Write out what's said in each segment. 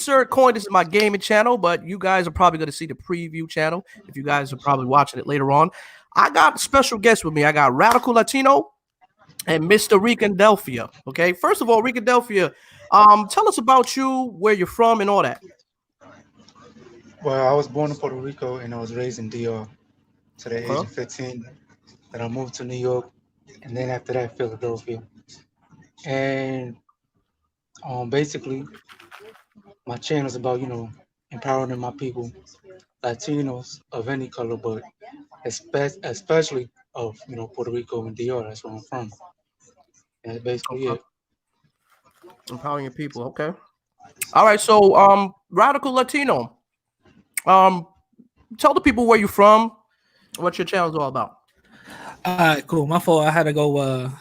insert coin. This is my gaming channel, but you guys are probably going to see the preview channel if you guys are probably watching it later on. I got special guests with me. I got Radical Latino and Mr. Ricandelphia. Okay, first of all, Ricandelphia, tell us about you, where you're from, and all that. Well, I was born in Puerto Rico and I was raised in DR to the age Okay. of 15. Then I moved to New York, and then after that, Philadelphia. And basically, my channel is about empowering my people, Latinos of any color, but especially of Puerto Rico and DR. That's where I'm from. And that's basically Okay. it. Empowering your people. Okay. All right. So, Radical Latino, um, tell the people where you're from, what your channel's all about. All right, cool. My fault. I had to go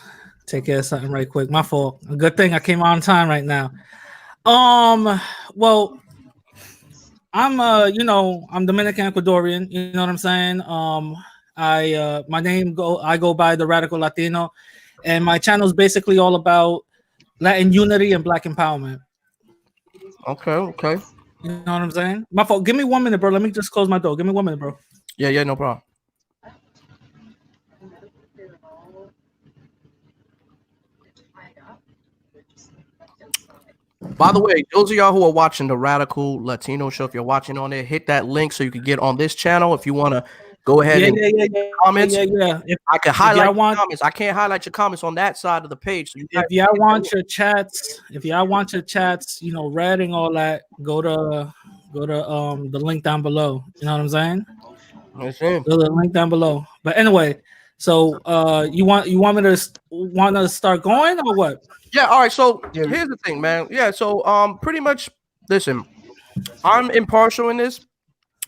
take care of something right quick. My fault. A good thing I came on time right now. Well, I'm Dominican Ecuadorian. You know what I'm saying? I go by the Radical Latino, and my channel is basically all about Latin unity and Black empowerment. Okay. Okay. You know what I'm saying? My fault. Give me 1 minute, bro. Let me just close my door. Give me 1 minute, bro. Yeah. No problem. By the way, those of y'all who are watching the Radical Latino show, if you're watching on there, hit that link so you can get on this channel. If you want to go ahead comments, I can highlight your comments. I can't highlight your comments on that side of the page. So if y'all want your chats, read and all that, go to the link down below. You know what I'm saying? Go to the link down below. But anyway, so you want me to start going or what? Yeah, all right. So here's the thing, man. Yeah, so pretty much listen, I'm impartial in this.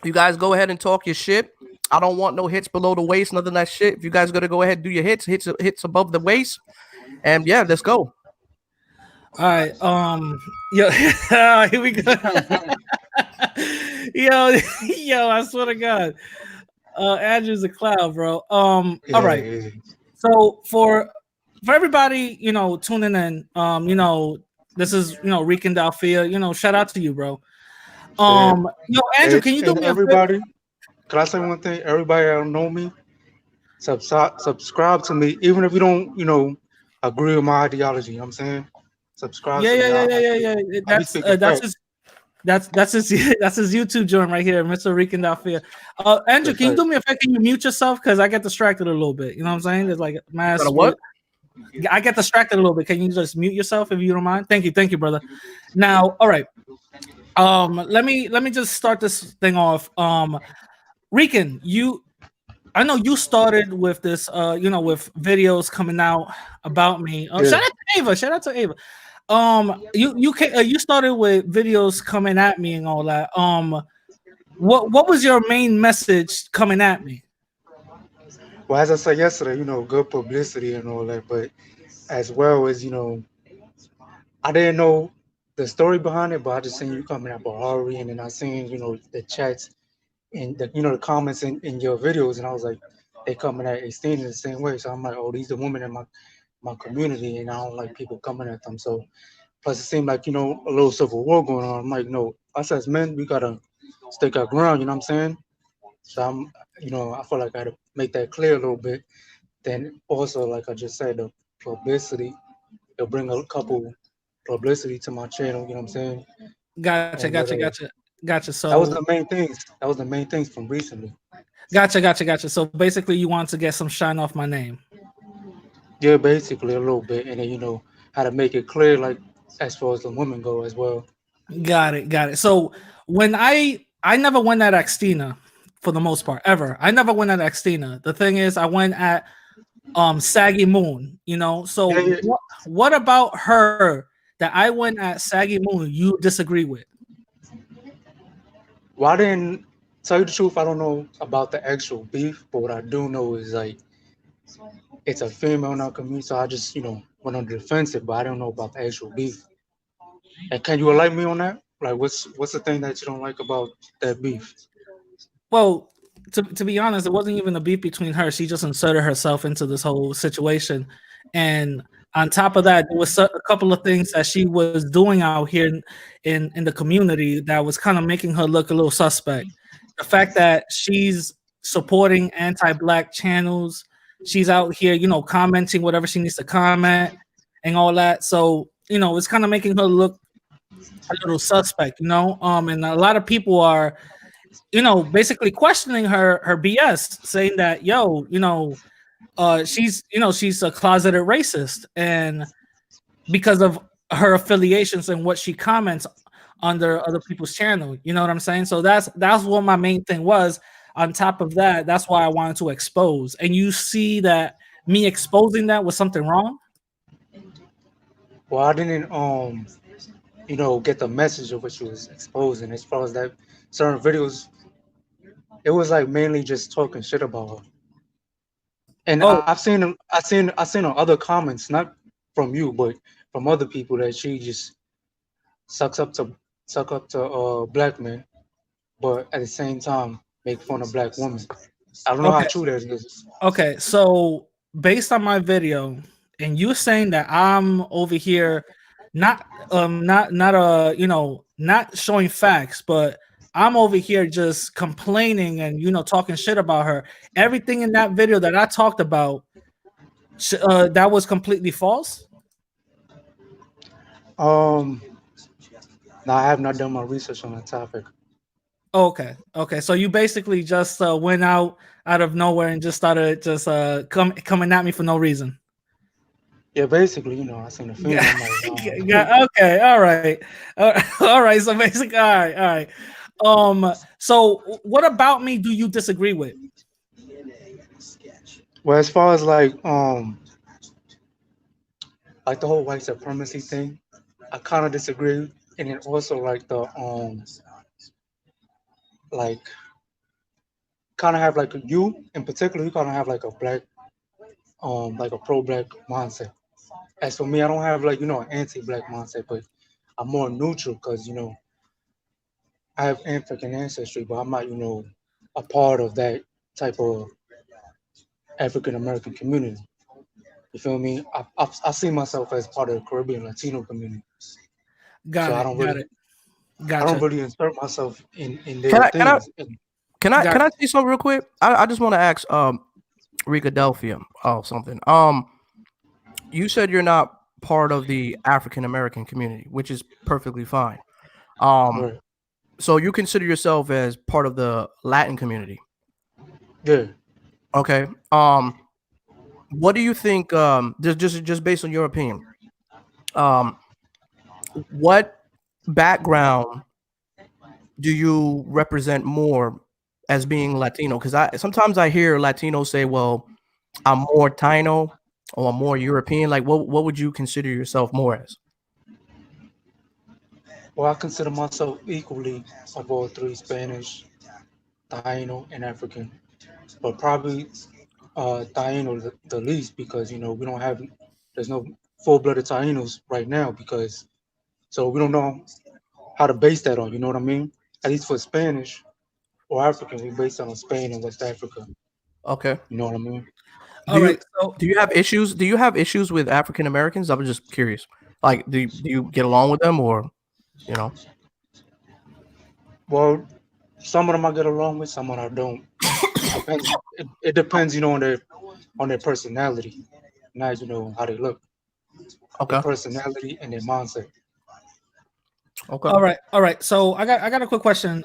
You guys go ahead and talk your shit. I don't want no hits below the waist, nothing of that shit. If you guys gotta go ahead and do your hits above the waist. And yeah, let's go. All right. Here we go. yo, I swear to God. Andrew's a cloud, bro. All right. So for everybody, tuning in, this is Ricandelphia. Shout out to you, bro. Andrew, can you do me everybody? Can I say one thing? Everybody that don't know me, subscribe to me, even if you don't, agree with my ideology. You know what I'm saying? Subscribe. Yeah. That's his YouTube joint right here, Mr. Ricandelphia. Andrew, can you do me a favor? Can you mute yourself? Because I get distracted a little bit. You know what I'm saying? There's like mass. What? I get distracted a little bit. Can you just mute yourself if you don't mind? Thank you, brother. Now, all right. Let me just start this thing off. Rican, I know you started with this, with videos coming out about me. Shout out to Ava. You started with videos coming at me and all that. What was your main message coming at me? Well, as I said yesterday, good publicity and all that, but as well as I didn't know the story behind it, but I just seen you coming at Bahari, and then I seen the chats and the comments in your videos, and I was like, they coming at Esteem the same way. So I'm like, oh, these are women in my community, and I don't like people coming at them. So plus it seemed like a little civil war going on. I'm like, no, us as men, we gotta stick our ground. You know what I'm saying? So I feel like I had to make that clear a little bit. Then also, like I just said, the publicity, it'll bring a couple publicity to my channel. You know what I'm saying? Gotcha. So that was the main things. That was the main things from recently. Gotcha. So basically, you want to get some shine off my name. Yeah, basically a little bit, and then how to make it clear, like as far as the women go as well. Got it. So when I never went at Axtina for the most part ever. I never went at Axtina. The thing is, I went at Saggy Moon. So Yeah. What about her that I went at Saggy Moon you disagree with? Well, I didn't tell you the truth. I don't know about the actual beef, but what I do know is like it's a female in our community, so I just went on the defensive, but I don't know about the actual beef. And can you enlighten me on that? Like, what's the thing that you don't like about that beef? Well, to be honest, it wasn't even a beef between her. She just inserted herself into this whole situation, and On top of that, there was a couple of things that she was doing out here in the community that was kind of making her look a little suspect. The fact that she's supporting anti-black channels, she's out here, commenting whatever she needs to comment and all that. So, it's kind of making her look a little suspect, and a lot of people are, basically questioning her BS, saying that, she's a closeted racist, and because of her affiliations and what she comments under other people's channel. You know what I'm saying? So that's what my main thing was. On top of that, that's why I wanted to expose. And you see that me exposing that was something wrong? Well, I didn't get the message of what she was exposing. As far as that certain videos, it was like mainly just talking shit about her. And Oh. I've seen on other comments, not from you, but from other people, that she just suck up to black men, but at the same time make fun of black women. I don't know how true that is. Okay, so based on my video, and you saying that I'm over here not showing facts, but I'm over here just complaining and talking shit about her. Everything in that video that I talked about, that was completely false. Now I have not done my research on that topic. Okay. So you basically just went out of nowhere and just started just coming at me for no reason. Yeah, basically, I seen the film. Yeah. Okay. All right. All right. So basically, all right. So what about me do you disagree with? Well, as far as like the whole white supremacy thing, I kind of disagree, and then also like the like kind of have like you in particular, you kind of have like a black like a pro-black mindset. As for me, I don't have like an anti-black mindset, but I'm more neutral because I have African ancestry, but I'm not a part of that type of African American community. You feel me? I see myself as part of the Caribbean Latino community. I don't really insert myself in their things. Can I say something real quick? I just want to ask Ricandelphia something. You said you're not part of the African American community, which is perfectly fine. Right. So you consider yourself as part of the Latin community? Yeah. Okay. What do you think? Just based on your opinion, what background do you represent more as being Latino? Because sometimes I hear Latinos say, "Well, I'm more Taino or I'm more European." Like, what would you consider yourself more as? Well, I consider myself equally of all three: Spanish, Taino, and African. But probably Taino the least, because we don't have, there's no full-blooded Tainos right now, because so we don't know how to base that on. You know what I mean? At least for Spanish or African, we base that on Spain and West Africa. Okay. You know what I mean? Do you have issues? Do you have issues with African Americans? I'm just curious. Like, do you get along with them, or Well, some of them I get along with, some of them I don't. It depends, on their personality, not how they look. Okay. Their personality and their mindset. Okay. All right. So I got a quick question.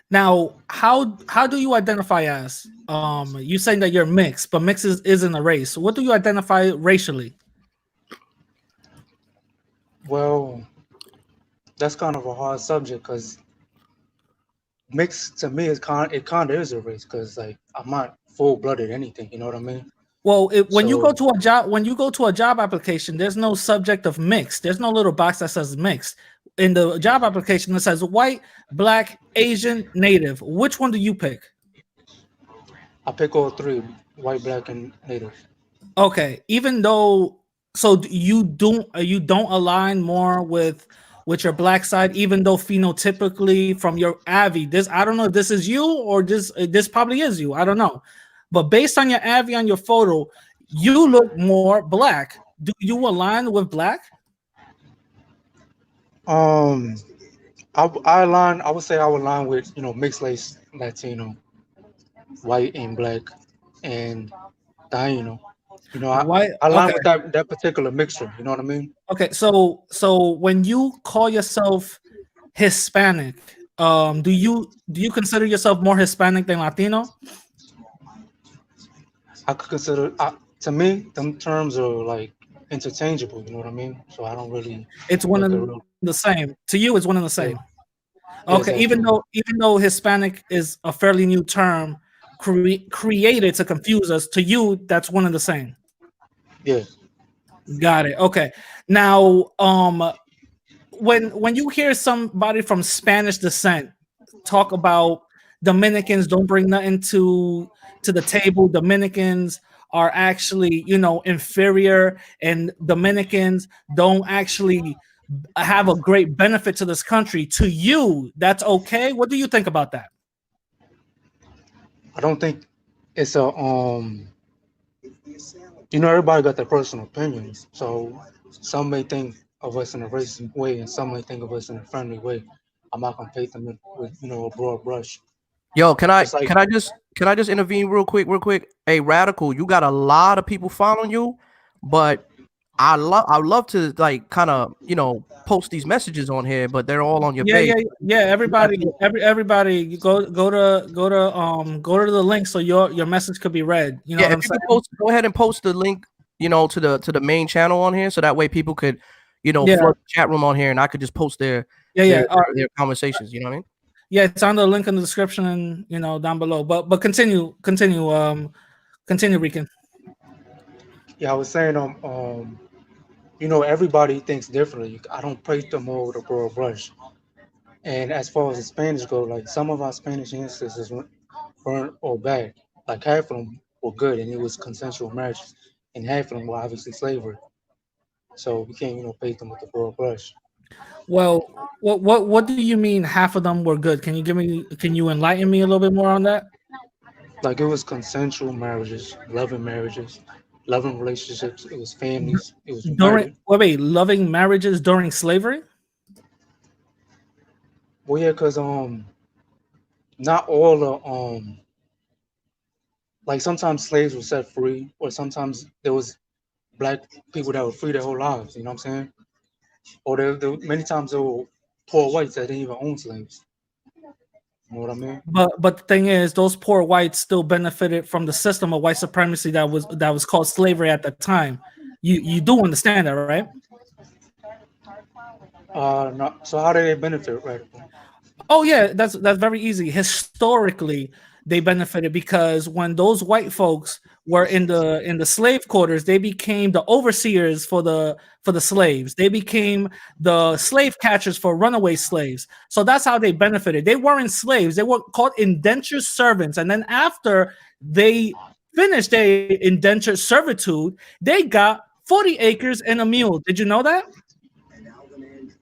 Now, how do you identify as? You saying that you're mixed, but mixed isn't a race. What do you identify racially? Well, that's kind of a hard subject, because mixed to me it kind of is a race, because like I'm not full-blooded anything. You know what I mean? Well, when you go to a job application, there's no subject of mixed. There's no little box that says mixed. In the job application, it says white, black, Asian, native. Which one do you pick? I pick all three: white, black, and native. Okay, even though, so you don't align more with your black side, even though phenotypically from your AVI, I don't know if this is you or this probably is you. I don't know, but based on your AVI on your photo, you look more black. do you align with black? Um, I align. I would say I would align with mixed race Latino, white and black, and Taino. Why? I align Okay. with that particular mixture. You know what I mean? Okay. So when you call yourself Hispanic, do you consider yourself more Hispanic than Latino? I could consider to me them terms are like interchangeable. You know what I mean? So I don't really It's one make a and real the same. To you, it's one and the yeah same. yeah Okay. exactly. Even though Hispanic is a fairly new term created to confuse us, to you, that's one and the same. Yeah, Got it. Okay. Now, when you hear somebody from Spanish descent talk about Dominicans don't bring nothing to the table, Dominicans are actually, inferior, and Dominicans don't actually have a great benefit to this country. To you, that's okay. What do you think about that? I don't think it's a everybody got their personal opinions. So some may think of us in a racist way, and some may think of us in a friendly way. I'm not gonna paint them with a broad brush. Yo, can I Just like can I just can I just intervene real quick? Hey, Radical, you got a lot of people following you, but I love to like kind of post these messages on here, but they're all on your Yeah, page. yeah, yeah. You got Everybody, people, everybody, you go to the link so your message could be read. You know yeah. what If I'm you could saying? post, go ahead and post the link, to the main channel on here, so that way people could, Yeah, flood the chat room on here, and I could just post their yeah, their yeah. their, their conversations. You know what I mean? Yeah, it's on the link in the description and down below. But continue, Rican. yeah, I was saying everybody thinks differently. I don't paint them all with a broad brush. And as far as the Spanish go, like some of our Spanish ancestors weren't all bad. Like half of them were good, and it was consensual marriages, and half of them were obviously slavery. So we can't paint them with a broad brush. Well, what do you mean half of them were good? Can you enlighten me a little bit more on that? Like it was consensual marriages, loving relationships. It was families. It was During united. wait, loving marriages during slavery? Well, yeah, cause not all the like sometimes slaves were set free, or sometimes there was black people that were free their whole lives. You know what I'm saying? Or there many times there were poor whites that didn't even own slaves. You know what I mean? But the thing is, those poor whites still benefited from the system of white supremacy that was called slavery at the time. You do understand that, right? No, so how did they benefit, right? Oh yeah, that's very easy. Historically, they benefited because when those white folks were in the slave quarters, they became the overseers for the slaves. They became the slave catchers for runaway slaves. So that's how they benefited. They weren't slaves; they were called indentured servants. And then after they finished their indentured servitude, they got 40 acres and a mule. Did you know that?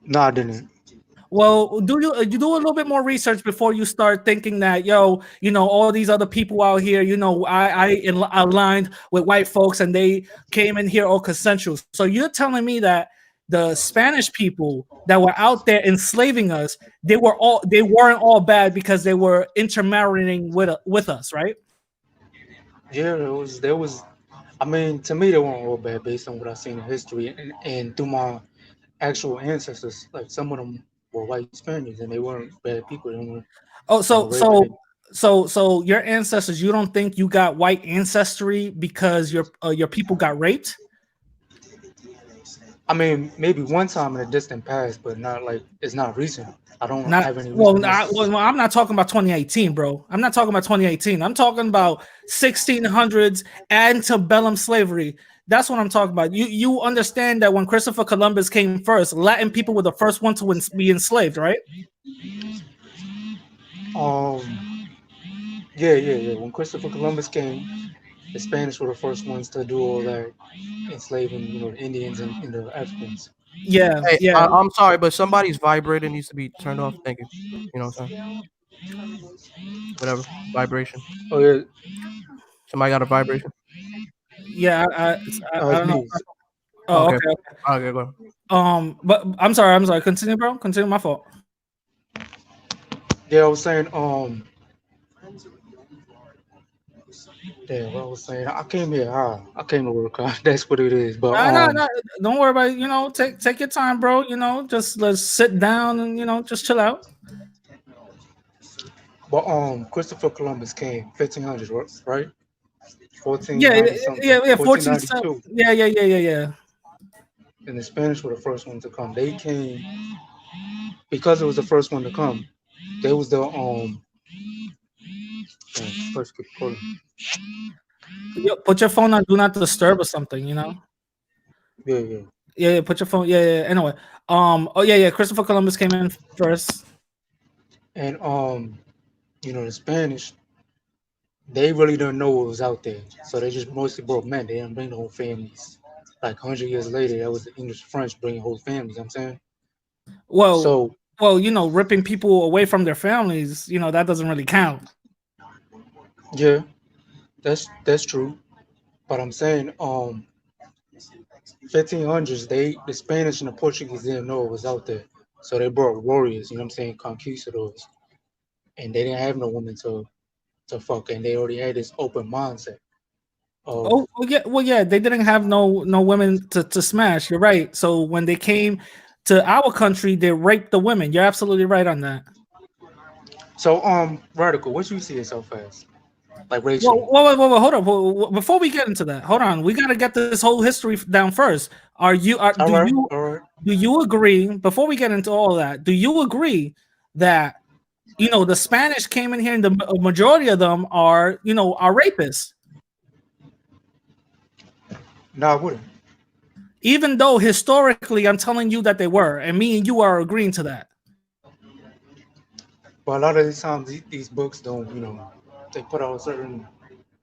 No, I didn't. Well, you do a little bit more research before you start thinking that all these other people out here, aligned with white folks and they came in here all consensual. So you're telling me that the Spanish people that were out there enslaving us, they weren't all bad because they were intermarrying with us, right? Yeah, there was. I mean, to me, they weren't all bad based on what I've seen in history and through my actual ancestors. Like some of them were white Spaniards, and they weren't bad people. They weren't, Oh, so raping. so so your ancestors, you don't think you got white ancestry because your people got raped? I mean, maybe one time in a distant past, but not like it's not recent. I don't Not have any well, recent not, instances. well, I'm not talking about 2018, bro. I'm not talking about 2018. I'm talking about 1600s antebellum slavery. That's what I'm talking about. You understand that when Christopher Columbus came first, Latin people were the first one to be enslaved, right? Yeah, yeah, yeah. When Christopher Columbus came, the Spanish were the first ones to do all that, enslaving, the Indians and the Africans. Yeah, Hey, yeah, I'm sorry, but somebody's vibrator needs to be turned off. Thank you. You know what I'm saying? Whatever vibration. Oh yeah, Somebody got a vibration. yeah. I it's don't know. me. Oh, Okay. okay. Okay, go ahead. But I'm sorry. Continue, bro. Continue. My fault. Yeah, I was saying, yeah, what I was saying, I came here high. I came to work high. That's what it is. But No. Don't worry about it. Take your time, bro. Just let's sit down and just chill out. Christopher Columbus came 1500s, right? Yeah, yeah, 1490 something, yeah. 14 stuff. 1492, Yeah. and the Spanish were the first ones to come. They came because it was the first one to come. They was the first keep calling. Put your phone on do not disturb or something. Yeah, yeah. Yeah, put your phone. Yeah. Anyway, oh yeah. Christopher Columbus came in first. And the Spanish, they really didn't know what was out there, so they just mostly brought men. They didn't bring the whole families. Like 100 years later, that was the English French bringing whole families. I'm saying Well, so. ripping people away from their families, that doesn't really count. Yeah, that's true. But I'm saying 1500s, the Spanish and the Portuguese didn't know it was out there, so they brought warriors. You know what I'm saying, conquistadors, and they didn't have no women to fuck, and they already had this open mindset of. Yeah. They didn't have no women to smash. You're right. So when they came to our country, they raped the women. You're absolutely right on that. So Radical, what you see yourself as, like Well, racially? hold up. Before we get into that, hold on. We got to get this whole history down first. All right, all right. Do you agree? Before we get into all that, do you agree that the Spanish came in here and the majority of them are rapists? No, I wouldn't. Even though historically, I'm telling you that they were, and me and you are agreeing to that. But a lot of the times, these books don't, they put out a certain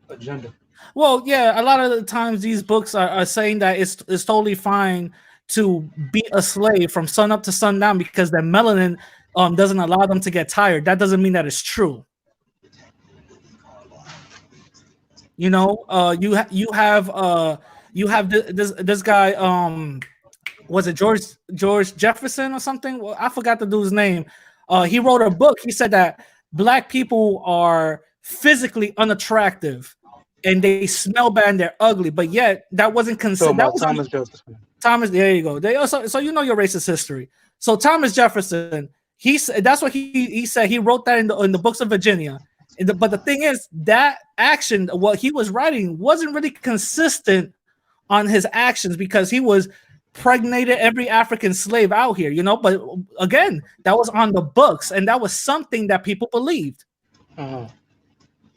agenda. Well, yeah, a lot of the times these books are saying that it's totally fine to be a slave from sun up to sundown because their melanin doesn't allow them to get tired. That doesn't mean that it's true. You have this guy was it George Jefferson or something? Well, I forgot the dude's name. He wrote a book. He said that black people are physically unattractive and they smell bad and they're ugly, but yet that wasn't So considered. That about was Thomas Jefferson. Thomas. There you go. They also, so your racist history. So Thomas Jefferson, he said that's what he said. He wrote that in the books of Virginia. But the thing is, that action, what he was writing, wasn't really consistent on his actions because he was pregnated every African slave out here, But again, that was on the books, and that was something that people believed. Uh-huh.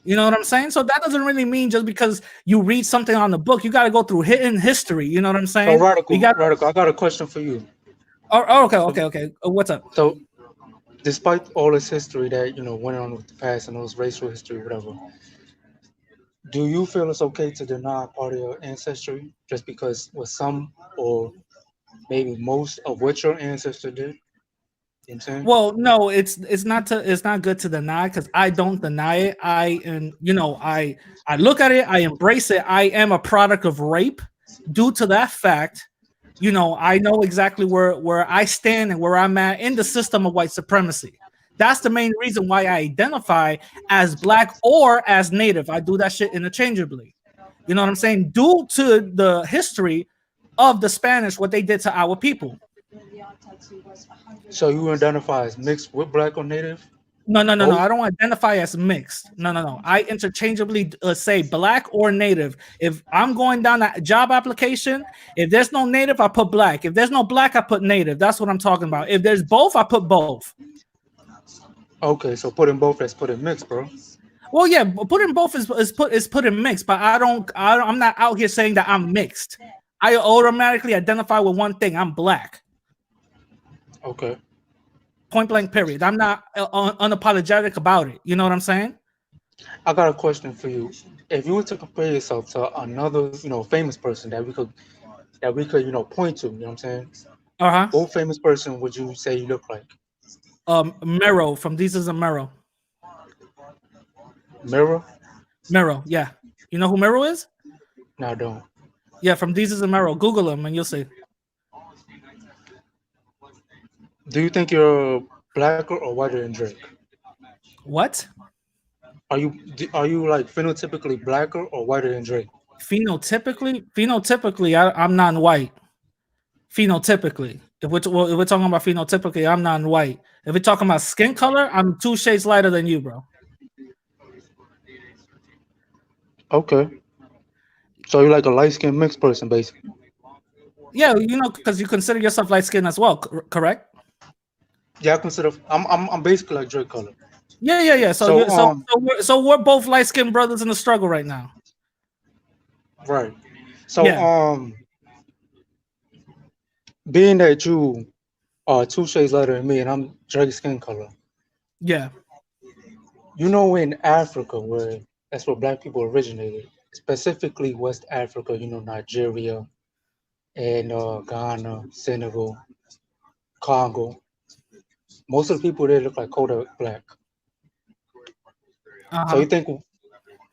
You know what I'm saying? So that doesn't really mean just because you read something on the book, you got to go through hidden history. You know what I'm saying? So Radical, I got a question for you. Oh, okay. What's up? So, despite all this history that went on with the past and those racial history, whatever, do you feel it's okay to deny part of your ancestry just because with some or maybe most of what your ancestor did? You know what I'm saying? Well, no, it's not good to deny because I don't deny it. I look at it, I embrace it. I am a product of rape. Due to that fact, I know exactly where I stand and where I'm at in the system of white supremacy. That's the main reason why I identify as black or as native. I do that shit interchangeably. You know what I'm saying? Due to the history of the Spanish, what they did to our people. So you identify as mixed with black or native? No. Both? I don't identify as mixed. No. I interchangeably say black or native. If I'm going down that job application, if there's no native, I put black. If there's no black, I put native. That's what I'm talking about. If there's both, I put both. Okay, so putting both as putting mixed, bro. Well, yeah, putting both is putting mixed, but I'm not out here saying that I'm mixed. I automatically identify with one thing. I'm black. Okay. Point blank, period. I'm not unapologetic about it. You know what I'm saying? I got a question for you. If you were to compare yourself to another, famous person that we could, point to, you know what I'm saying? What famous person would you say you look like? Mero from These Is a Mero. Mirror? Mero, yeah. You know who Mero is? No, I don't. Yeah, from Deezus and Mero. Google them and you'll see. Do you think you're blacker or whiter than Drake? What? Are you like phenotypically blacker or whiter than Drake? Phenotypically, I'm non-white. Phenotypically, if we're talking about phenotypically, I'm non-white. If we're talking about skin color, I'm 2 shades lighter than you, bro. Okay. So you're like a light skinned mixed person, basically. Yeah, because you consider yourself light skin as well, correct? Yeah, I consider I'm basically like Drake color. Yeah. So So we're both light skinned brothers in the struggle right now. right. So Yeah. being that you are 2 shades lighter than me and I'm Drake skin color, Yeah. in Africa where that's where black people originated, specifically West Africa, Nigeria and Ghana, Senegal, Congo. Most of the people there look like Kodak black. So you think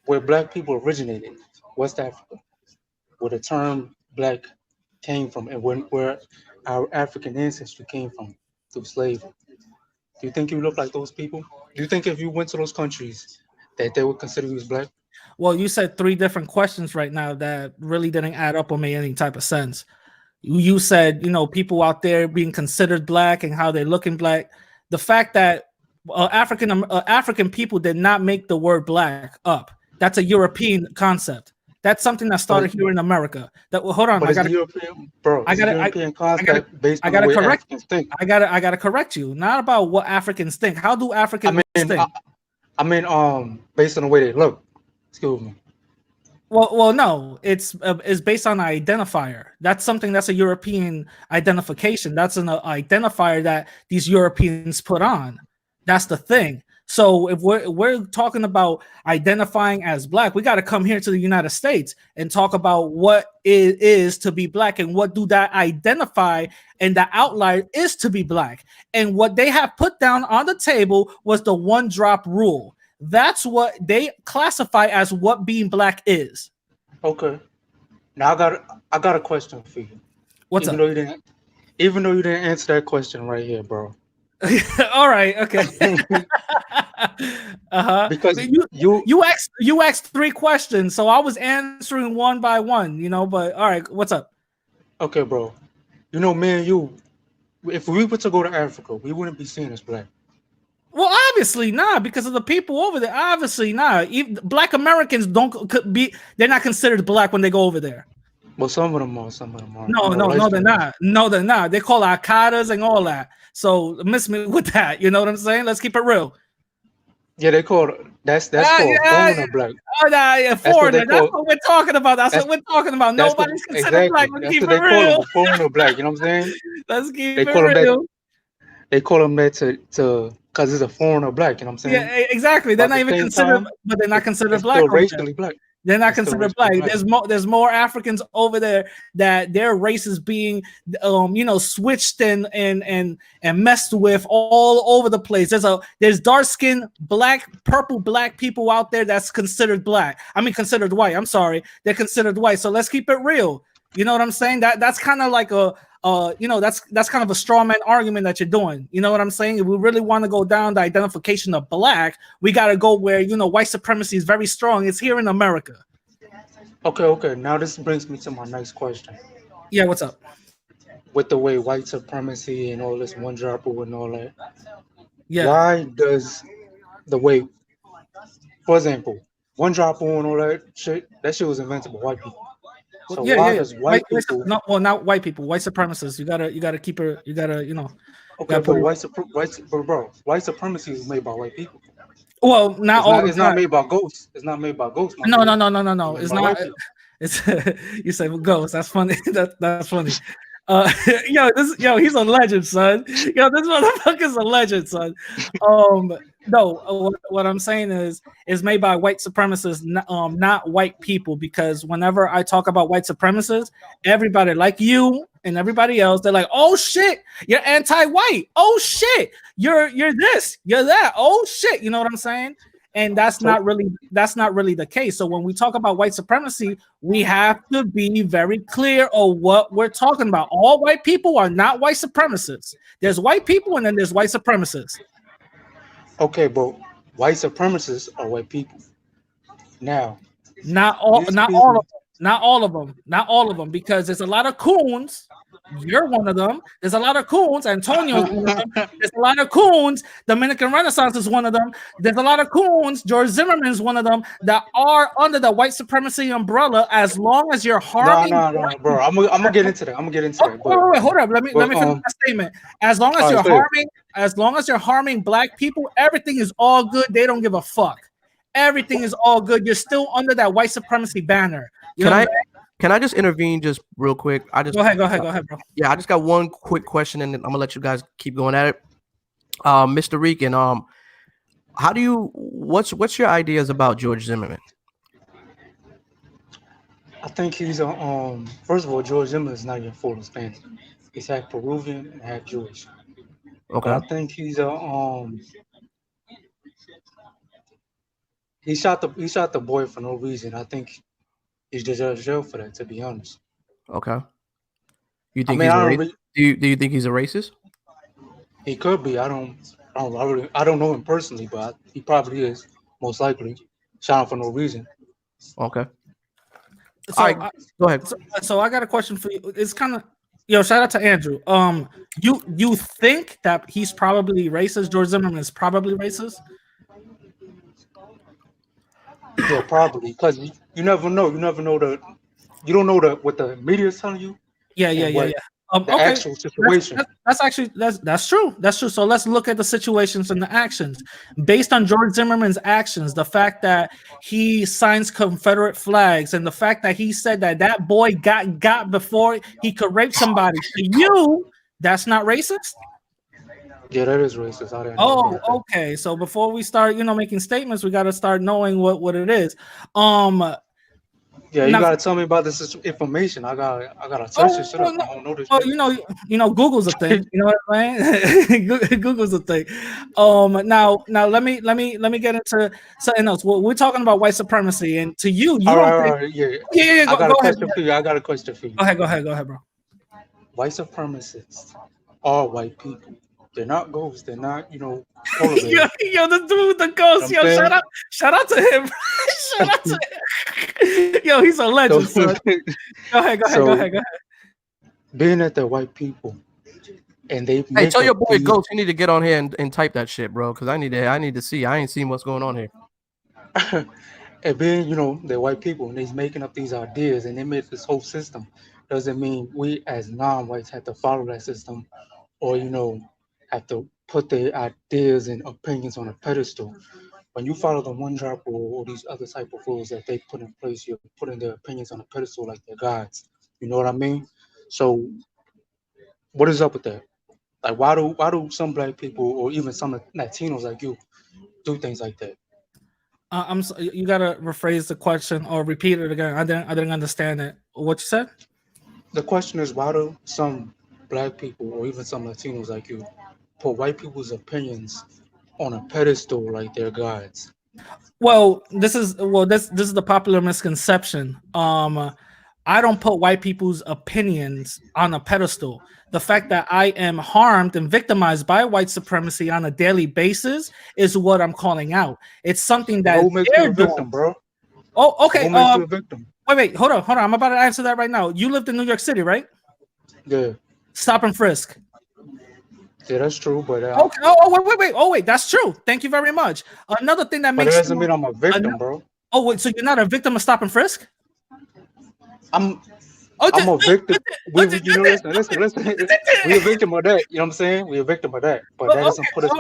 where black people originated, West Africa, where the term black came from and where our African ancestry came from through slavery. Do you think you look like those people? Do you think if you went to those countries that they would consider you as black? Well, you said 3 different questions right now that really didn't add up or make any type of sense. You said, people out there being considered black and how they're looking black. The fact that African people did not make the word black up. That's a European concept. That's something that started here in America. Hold on, But it's a European concept based on the way Africans think. I gotta correct you. Not about what Africans think. How do Africans think? Based on the way they look. Excuse me. Well, no, it's based on an identifier. That's something that's a European identification. That's an identifier that these Europeans put on. That's the thing. So if we're talking about identifying as black, we got to come here to the United States and talk about what it is to be black and what do that identify, and the outlier is to be black. And what they have put down on the table was the 1-drop rule. That's what they classify as what being black is. Okay. Now I got a question for you. What's up? Even though you didn't answer that question right here, bro. All right. Okay. Because you asked 3 questions, so I was answering one by one. But all right. What's up? Okay, bro. Me and you, if we were to go to Africa, we wouldn't be seen as black. Well, obviously not, because of the people over there. Obviously not. Even Black Americans they're not considered black when they go over there. Well, some of them are. No, they're not. No, they're not. They call Al-Qaeda's and all that. So miss me with that. You know what I'm saying? Let's keep it real. Yeah, they call it. That's called foreigner black. Oh, yeah, foreigner. That's what we're talking about. That's what we're talking about. Nobody's considered black. Let's keep it real. Foreigner black. You know what I'm saying? Let's keep it real. They call them that to because it's a foreigner black. You know what I'm saying? Yeah, exactly. They're not even considered, but they're not considered black. Racially black. They're not considered black. There's more Africans over there that their race is being switched and messed with all over the place. There's dark skinned purple black people out there that's considered black. I mean considered white. I'm sorry. They're considered white. So let's keep it real. You know what I'm saying? That's kind of like that's kind of a straw man argument that you're doing. You know what I'm saying? If we really want to go down the identification of black, we got to go where, white supremacy is very strong. It's here in America. Okay. Now this brings me to my next question. Yeah, what's up? With the way white supremacy and all this 1-drop rule and all that. Yeah. Why does the way, for example, 1-drop rule and all that shit was invented by white people. So why does white people? Not white people. White supremacists. You gotta keep her. Okay, but white supremacy is made by white people. Well, it's not made by ghosts. It's not made by ghosts. No. It's not. It's you say ghosts. That's funny. That's funny. He's a legend, son. This motherfucker's a legend, son. No, what I'm saying is made by white supremacists, not white people. Because whenever I talk about white supremacists, everybody like you and everybody else, they're like, "Oh shit, you're anti-white. Oh shit, you're this, you're that. Oh shit." You know what I'm saying? and that's not really the case. So when we talk about white supremacy, we have to be very clear of what we're talking about. All white people are not white supremacists. There's white people and then there's white supremacists. Okay, but white supremacists are white people. Now, not all of them, because there's a lot of coons. You're one of them. There's a lot of coons. Antonio's one of them. There's a lot of coons. Dominican Renaissance is one of them. There's a lot of coons. George Zimmerman's one of them that are under the white supremacy umbrella. As long as you're harming, no, bro. I'm gonna get into that. Wait, hold up. Let me finish my statement. As long as you're harming black people, everything is all good. They don't give a fuck. Everything is all good. You're still under that white supremacy banner. Can I just intervene just real quick? Go ahead, bro. Yeah, I just got one quick question, and then I'm gonna let you guys keep going at it. Mr. Rican, what's your ideas about George Zimmerman? I think he's first of all, George Zimmerman is not even full Spanish. He's half Peruvian and half Jewish. Okay. But I think he's he shot the boy for no reason. I think he's deserves jail for that, to be honest. Okay. You think do you think he's a racist? He could be. I don't know him personally, but he probably is, most likely. Shot him for no reason. Okay. So, all right, go ahead. So I got a question for you. It's kind of shout out to Andrew. You think that he's probably racist? George Zimmerman is probably racist? Yeah, probably, because you never know. You don't know what the media is telling you. Yeah. The actual situation. That's true. That's true. So let's look at the situations and the actions. Based on George Zimmerman's actions, the fact that he signs Confederate flags and the fact that he said that boy got before he could rape somebody. To you, that's not racist? Yeah, that is racist. I didn't know that. Okay. So before we start, making statements, we got to start knowing what it is. Yeah, you gotta tell me about this information. I gotta search this shit up. I don't know this shit. Google's a thing. You know what I'm saying? Google's a thing. Now let me get into something else. We're talking about white supremacy, and to you, don't think. Yeah. I got a question for you. Go ahead, bro. White supremacists are white people. They're not ghosts. They're not, yo, the dude with the ghost. Yo, shout out to him. Shout out to him. Yo, he's a legend. Go ahead. Being that they're white people, and they tell your boy Ghost you need to get on here and type that shit, bro, because I need to see. I ain't seen what's going on here. And being, they're white people, and they're making up these ideas, and they made this whole system. Doesn't mean we as non-whites have to follow that system, or have to put their ideas and opinions on a pedestal. When you follow the one drop rule or these other type of rules that they put in place, you're putting their opinions on a pedestal like they're gods. You know what I mean? So what is up with that? Like, why do some black people or even some Latinos like you do things like that? You gotta rephrase the question or repeat it again. I didn't understand it. What you said? The question is, why do some black people or even some Latinos like you put white people's opinions on a pedestal like they're gods? Well, this is the popular misconception. I don't put white people's opinions on a pedestal. The fact that I am harmed and victimized by white supremacy on a daily basis is what I'm calling out. It's something that who makes you a victim, bro? Oh, okay. Who makes you a victim? Wait, hold on. I'm about to answer that right now. You lived in New York City, right? Yeah. Stop and frisk. Yeah, that's true, but okay. Wait, that's true. Thank you very much. Another thing that makes it doesn't mean I'm a victim, bro. Oh, wait, so you're not a victim of stop and frisk? I'm a victim. Listen. We're a victim of that. You know what I'm saying? We're a victim of that. But that doesn't put us.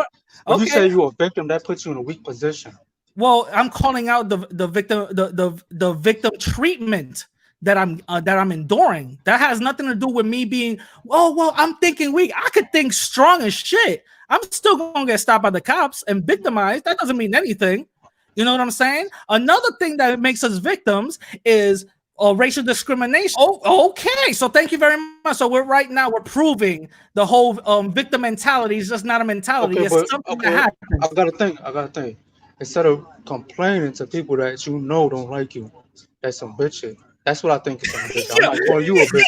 When you say you're a victim, that puts you in a weak position. Well, I'm calling out the victim, the victim treatment that I'm enduring. That has nothing to do with me being, well, I'm thinking weak. I could think strong as shit. I'm still gonna get stopped by the cops and victimized. That doesn't mean anything. You know what I'm saying? Another thing that makes us victims is racial discrimination. Oh, okay. So thank you very much. So we're proving the whole victim mentality is just not a mentality. Okay, it's something that happens. I gotta think. instead of complaining to people that you know don't like you, that's some bitch shit. That's what I think is some bitch shit. I'm yo, not calling you a bitch.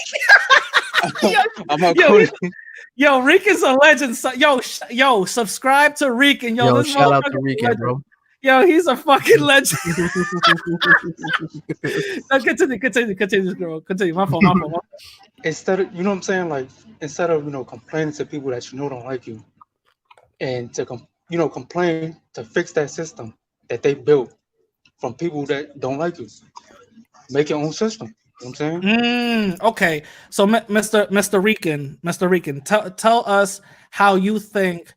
yo, I'm not yo, calling you. yo, Rican's a legend. Yo, subscribe to Rican. Yo, Yo, this shout out motherfucker's to a Rican, legend. bro. Yo, he's a fucking legend. No, continue, girl. Continue. My fault. Instead of, you know what I'm saying? Like, instead of, complaining to people that you know don't like you, and to, complain to fix that system that they built from people that don't like you. Make your own system. You know what I'm saying? Okay, so Mr. Rican, tell us how you think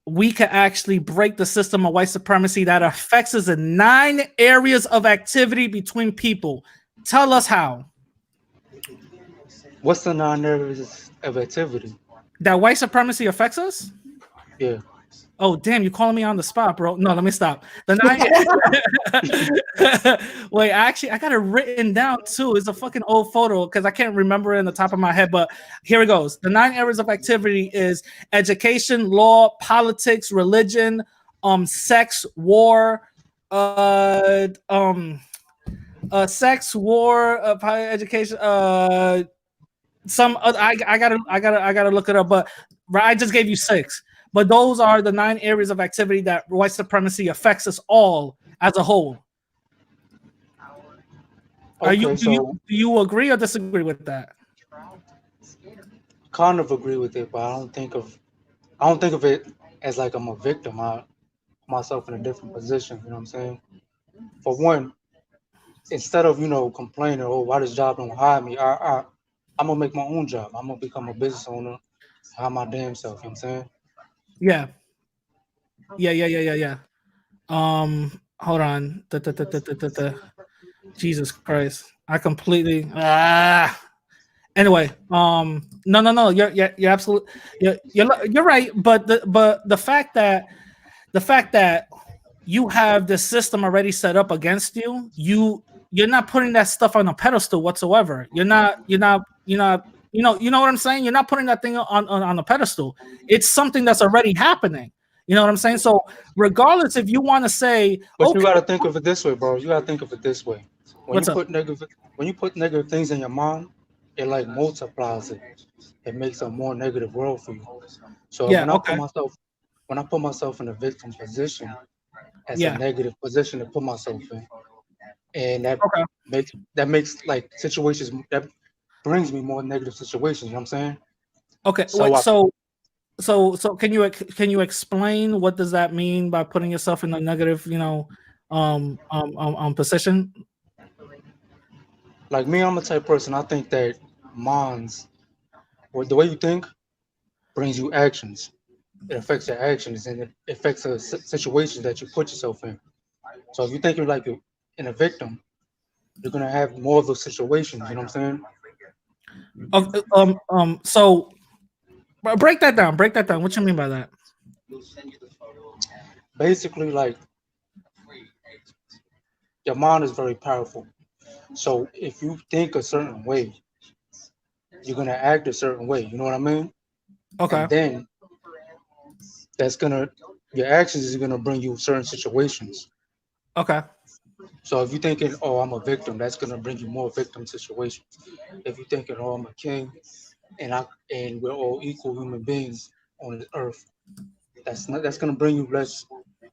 we can actually break the system of white supremacy that affects us in 9 areas of activity between people. Tell us how. What's the 9 areas of activity? That white supremacy affects us? Yeah. Oh, damn, you calling me on the spot, bro. No, let me stop. The 9 Wait, actually, I got it written down too. It's a fucking old photo because I can't remember it in the top of my head, but here it goes. The 9 areas of activity is education, law, politics, religion, sex, war, sex, war, education, some other, I gotta look it up, but I just gave you 6. But those are the 9 areas of activity that white supremacy affects us all as a whole. Okay, Do you agree or disagree with that? kind of agree with it, but I don't think of it as like I'm a victim. I myself in a different position. You know what I'm saying? For one, instead of complaining, oh, why this job don't hire me, I'm gonna make my own job. I'm gonna become a business owner, hire my damn self. You know what I'm saying? Yeah. Hold on. Jesus Christ. I completely anyway, no. You're absolutely you're right, but the fact that you have the system already set up against you, you're not putting that stuff on a pedestal whatsoever. You're not you know what I'm saying? You're not putting that thing on a pedestal. It's something that's already happening. You know what I'm saying? So regardless if you want to say, But you okay, gotta think of it this way, bro. You gotta think of it this way. what's up? When you put negative things in your mind, it like multiplies it. It makes a more negative world for you. So Yeah, okay. when I put myself in a victim position, as a Yeah. negative position to put myself in, and Okay. that makes like situations that brings me more negative situations. You know what I'm saying? Okay. So Wait, I so can you explain what does that mean by putting yourself in a negative, position? like me, I'm the type of person. I think that minds, or the way you think, brings you actions. It affects your actions and it affects the situations that you put yourself in. So if you think you're like in a victim, you're gonna have more of those situations. You know what I'm saying? So break that down. Break that down. What you mean by that? Basically, like your mind is very powerful. So if you think a certain way, you're gonna act a certain way. You know what I mean? Okay. And then that's gonna your actions is gonna bring you certain situations. Okay. So if you're thinking, oh, I'm a victim, that's gonna bring you more victim situations. If you're thinking, oh, I'm a king, and we're all equal human beings on the earth, that's gonna bring you less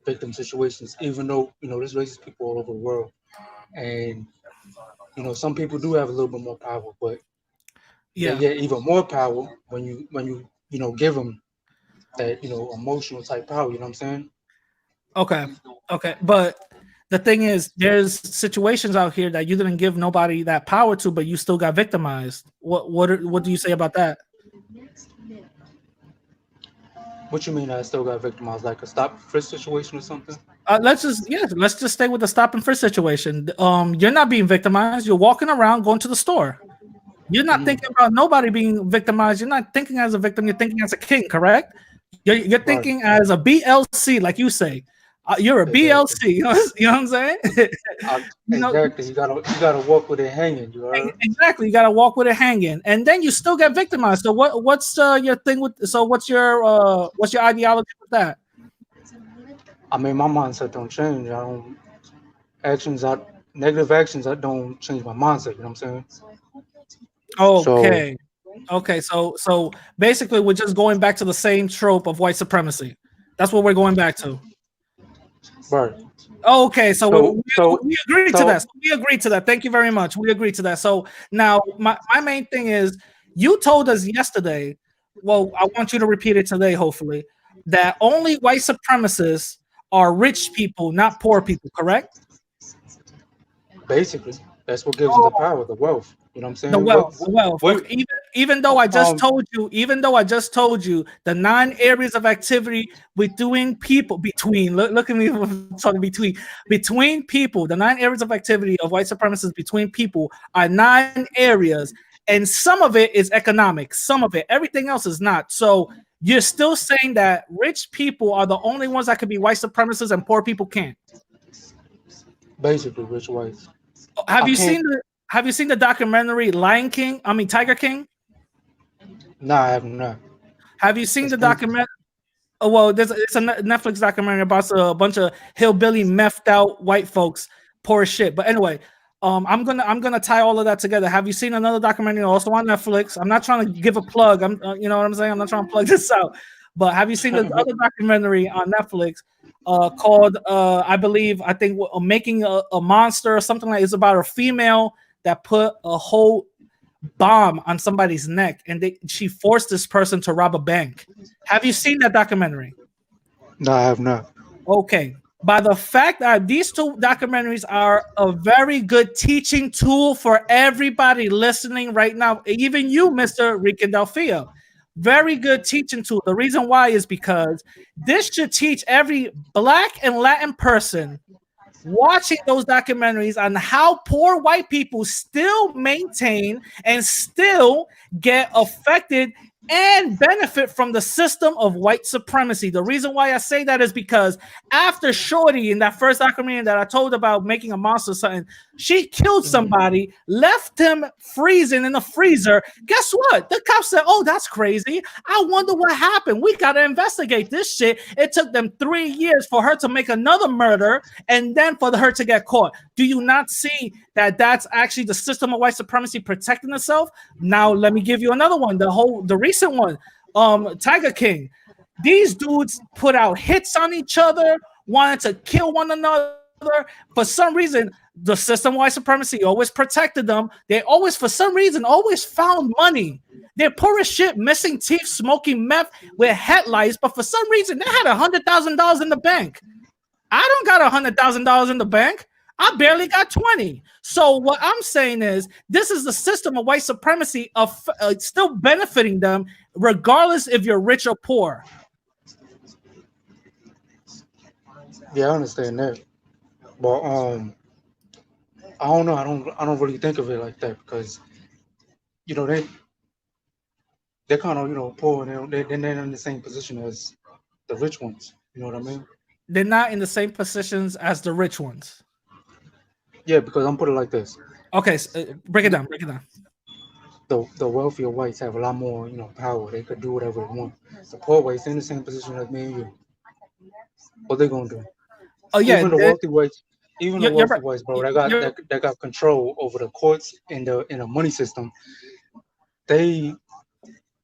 victim situations. Even though there's racist people all over the world, and some people do have a little bit more power, but they Yeah. get even more power when you give them that emotional type power. You know what I'm saying? Okay. Okay. But the thing is, there's situations out here that you didn't give nobody that power to, but you still got victimized. What do you say about that? What you mean? I still got victimized, like a stop frisk situation or something? Let's just stay with the stop and frisk situation. You're not being victimized. You're walking around, going to the store. You're not Mm, thinking about nobody being victimized. You're not thinking as a victim. You're thinking as a king, correct? You're right. thinking as a BLC, like you say. You're a Exactly. BLC. You know what I'm saying? you know Exactly. You gotta walk with it hanging. You heard? exactly. You got to walk with it hanging, and then you still get victimized. So what's your thing with? So what's your ideology with that? I mean, my mindset don't change. I don't actions. I negative actions. I don't change my mindset. You know what I'm saying? So, Okay. Okay, so basically we're just going back to the same trope of white supremacy. That's what we're going back to. right. Okay, so we, So, we, so, we agreed to that. so, So we agreed to that. Thank you very much. We agreed to that. So now my main thing is you told us yesterday, well, I want you to repeat it today, hopefully, that only white supremacists are rich people, not poor people, correct? basically, that's what gives them the power, the wealth. You know what I'm The saying? wealth, the wealth. What, Okay, even though I just um, told you, the 9 areas of activity look at me talking between people, the 9 areas of activity of white supremacists between people are 9 areas, and some of it is economic, some of it, everything else is not. So you're still saying that rich people are the only ones that could be white supremacists and poor people can't. basically, rich whites. Have I you can't. seen the Have you seen the documentary Lion King? I mean Tiger King? Nah, I have not. Have you seen the Explain. document? Oh, well, it's a Netflix documentary about a bunch of hillbilly, methed out white folks, poor as shit. But anyway, I'm gonna tie all of that together. Have you seen another documentary also on Netflix? I'm not trying to give a plug. You know what I'm saying. I'm not trying to plug this out. But have you seen the other documentary on Netflix called I think making a monster or something like? It's about a female that put a whole bomb on somebody's neck and she forced this person to rob a bank. Have you seen that documentary? No, I have not. Okay. By the fact that these two documentaries are a very good teaching tool for everybody listening right now, even you, Mr. Ricandelphia. Very good teaching tool. The reason why is because this should teach every Black and Latin person watching those documentaries on how poor white people still maintain and still get affected and benefit from the system of white supremacy. The reason why I say that is because after Shorty in that first documentary that I told about making a monster or something, she killed somebody, left him freezing in the freezer. Guess what? The cops said, "Oh, that's crazy. I wonder what happened. We got to investigate this shit." It took them 3 years for her to make another murder and then for her to get caught. Do you not see that that's actually the system of white supremacy protecting itself? Now, let me give you another one. The recent one, Tiger King. These dudes put out hits on each other, wanted to kill one another. For some reason, the system of white supremacy always protected them. They always, for some reason, always found money. They're poor as shit, missing teeth, smoking meth with headlights, but for some reason, they had $100,000 in the bank. I don't got $100,000 in the bank. I barely got 20. So what I'm saying is this is the system of white supremacy of still benefiting them regardless if you're rich or poor. Yeah, I understand that, but I don't know. I don't really think of it like that because you know they kind of poor and they're not in the same position as the rich ones. You know what I mean? They're not in the same positions as the rich ones. Yeah, because I'm put it like this: Okay, so, break it down. Break it down. the wealthier whites have a lot more power. They could do whatever they want. The poor whites in the same position as me and you. What they gonna do? Oh yeah, Even the wealthy whites, even the you're wealthy right. whites, bro, that got control over the courts and the money system. They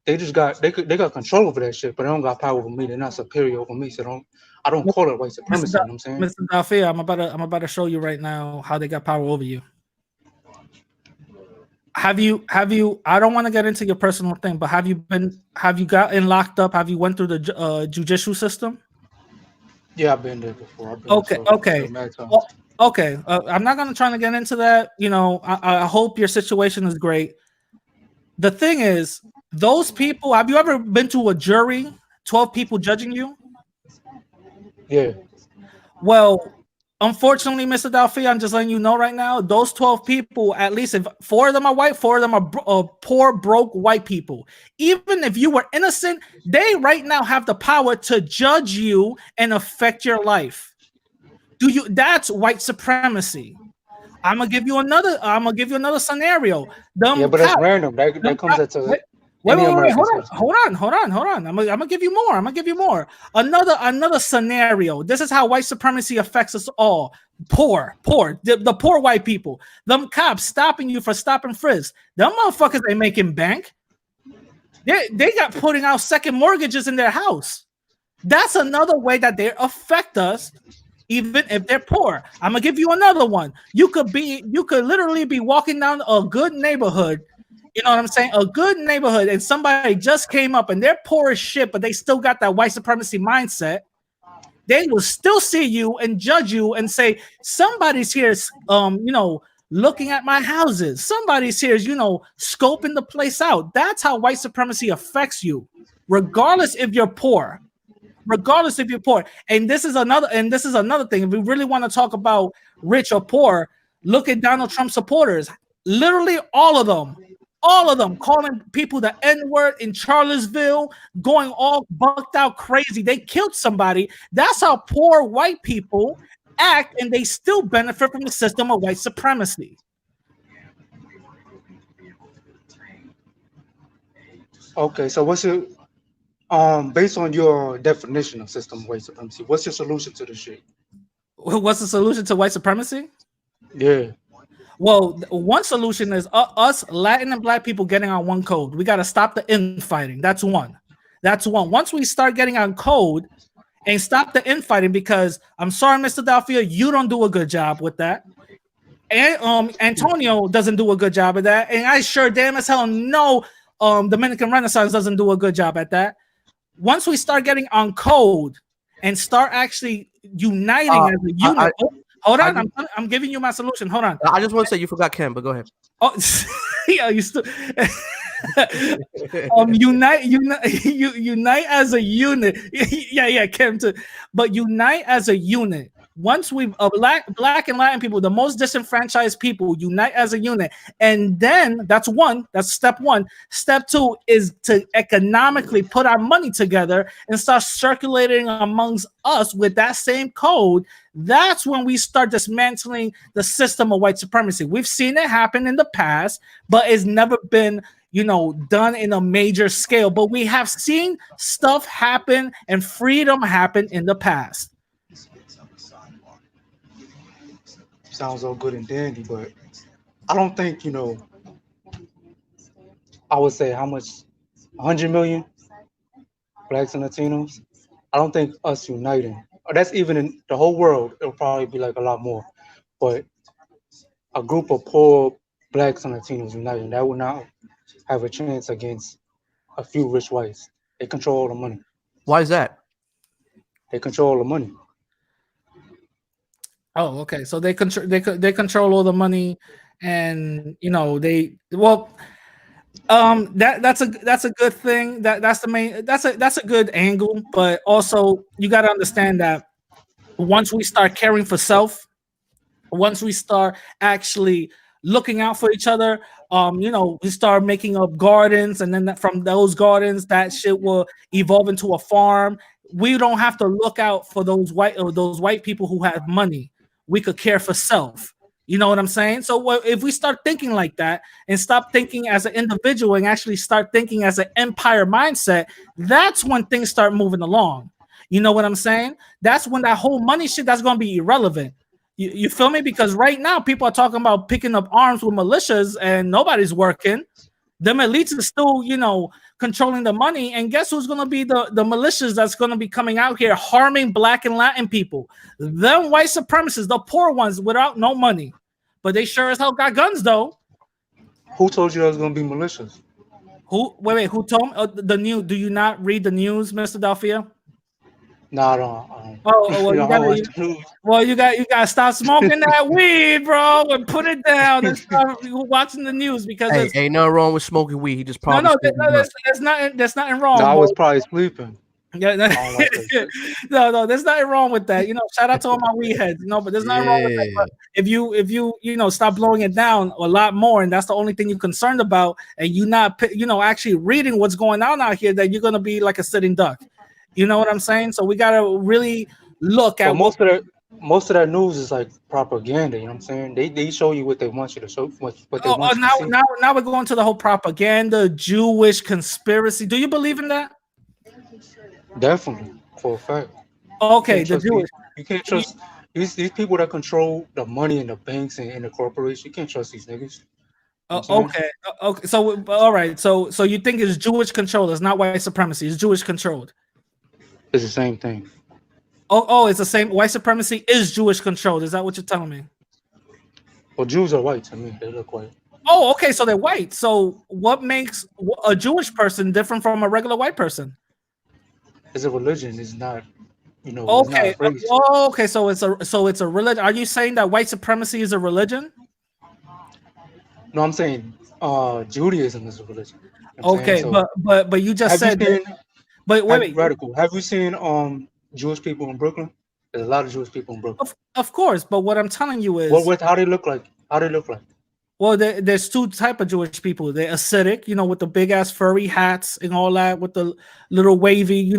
they got control over that shit, but they don't got power over me. They're not superior over me. So I don't call it white Mr. supremacy. You know what I'm saying? Mr. Dalfia, I'm about to show you right now how they got power over you. Have you I don't want to get into your personal thing, but have you gotten locked up? Have you went through the judicial system? Yeah, I've been there before. I've been Okay. to mad times. Well, okay. I'm not gonna try to get into that. You know, I hope your situation is great. The thing is, those people. Have you ever been to a jury? 12 people judging you. Yeah. Well, unfortunately, Mr. Dalfia, I'm just letting you know right now, those 12 people, at least if 4 of them are white, 4 of them are poor, broke white people. Even if you were innocent, they right now have the power to judge you and affect your life. That's white supremacy. I'm gonna give you another scenario. Yeah, but that's random. That comes at Wait, Any wait, wait, American hold on, citizen. hold on. I'm gonna give you more. I'm gonna give you more. Another scenario. This is how white supremacy affects us all. Poor, the poor white people. Them cops stopping you for stop and frisk. Them motherfuckers ain't making bank. They got putting out second mortgages in their house. That's another way that they affect us, even if they're poor. I'm gonna give you another one. You could literally be walking down a good neighborhood. You know what I'm saying? A good neighborhood, and somebody just came up and they're poor as shit, but they still got that white supremacy mindset. They will still see you and judge you and say, somebody's here, looking at my houses. Somebody's here, scoping the place out. That's how white supremacy affects you, regardless if you're poor. Regardless if you're poor. And this is another thing. If we really want to talk about rich or poor, look at Donald Trump supporters. Literally all of them calling people the N-word in Charlottesville, going all bucked out crazy. They killed somebody. That's how poor white people act, and they still benefit from the system of white supremacy. Okay, so what's your based on your definition of system of white supremacy, what's your solution to this shit? What's the solution to white supremacy? Yeah. Well, one solution is us Latin and Black people getting on one code. We got to stop the infighting. That's one. Once we start getting on code and stop the infighting, because I'm sorry, Mr. Delphia, you don't do a good job with that. And Antonio doesn't do a good job of that. And I sure damn as hell know Dominican Renaissance doesn't do a good job at that. Once we start getting on code and start actually uniting as a unit. Hold on, I'm giving you my solution. Hold on. I just want to say you forgot Ken, but go ahead. Oh, yeah, you still unite as a unit. Yeah, Ken too. But unite as a unit. Once we've black and Latin people, the most disenfranchised people, unite as a unit, and then that's step one. Step two is to economically put our money together and start circulating amongst us with that same code. That's when we start dismantling the system of white supremacy. We've seen it happen in the past, but it's never been done in a major scale. But we have seen stuff happen and freedom happen in the past. Sounds all good and dandy, but I don't think, I would say how much, 100 million Blacks and Latinos. I don't think us uniting, or that's even in the whole world, it'll probably be like a lot more. But a group of poor Blacks and Latinos uniting, that would not have a chance against a few rich whites. They control all the money. Why is that? They control all the money. Oh, okay. So they control all the money, and that's a good thing. That's a good angle. But also you got to understand that once we start caring for self, once we start actually looking out for each other, we start making up gardens, and then from those gardens, that shit will evolve into a farm. We don't have to look out for those white people who have money. We could care for self. You know what I'm saying? So if we start thinking like that and stop thinking as an individual and actually start thinking as an empire mindset, that's when things start moving along. You know what I'm saying? That's when that whole money shit, that's going to be irrelevant. You feel me? Because right now people are talking about picking up arms with militias and nobody's working. Them elites are still, controlling the money. And guess who's going to be the militias that's going to be coming out here harming Black and Latin people? Them white supremacists, the poor ones without no money. But they sure as hell got guns, though. Who told you that was going to be militias? Wait, who told me? The news? Do you not read the news, Mr. Delphia? No, I don't. Well, you got to stop smoking that weed, bro, and put it down and start watching the news, because ain't nothing wrong with smoking weed. He just probably there's nothing wrong. I was probably sleeping. Yeah, no, there's nothing wrong with that. Shout out to all my weed heads. But there's nothing wrong with that. But if you stop blowing it down a lot more, and that's the only thing you're concerned about, and you not actually reading what's going on out here, then you're gonna be like a sitting duck. You know what I'm saying? So we gotta really look at most of most of that news is like propaganda. You know what I'm saying? They show you what they want you to show, what they Oh, want you to now see. now we're going to the whole propaganda, Jewish conspiracy. Do you believe in that? Definitely, for a fact. You Okay, can't the trust these. Jewish. You can't trust these people that control the money in the banks and the corporation. You can't trust these niggas. You know what I'm saying? Okay, okay. So, all right. So you think it's Jewish control? It's not white supremacy. It's Jewish controlled. It's the same thing. Oh, it's the same. White supremacy is Jewish controlled. Is that what you're telling me? Well, Jews are white to me. They look white. Oh, okay. So they're white. So what makes a Jewish person different from a regular white person? It's a religion. It's not, it's not Okay. a race. Oh, okay. So it's a religion. Are you saying that white supremacy is a religion? No, I'm saying Judaism is a religion. You know what I'm saying? Okay, So but you just have you said that. seen But wait. radical? Have you seen Jewish people in Brooklyn? There's a lot of Jewish people in Brooklyn. Of course. But what I'm telling you What is, what how they look like? How they look like? well, there's two type of Jewish people. They're acidic, with the big ass furry hats and all that, with the little wavy,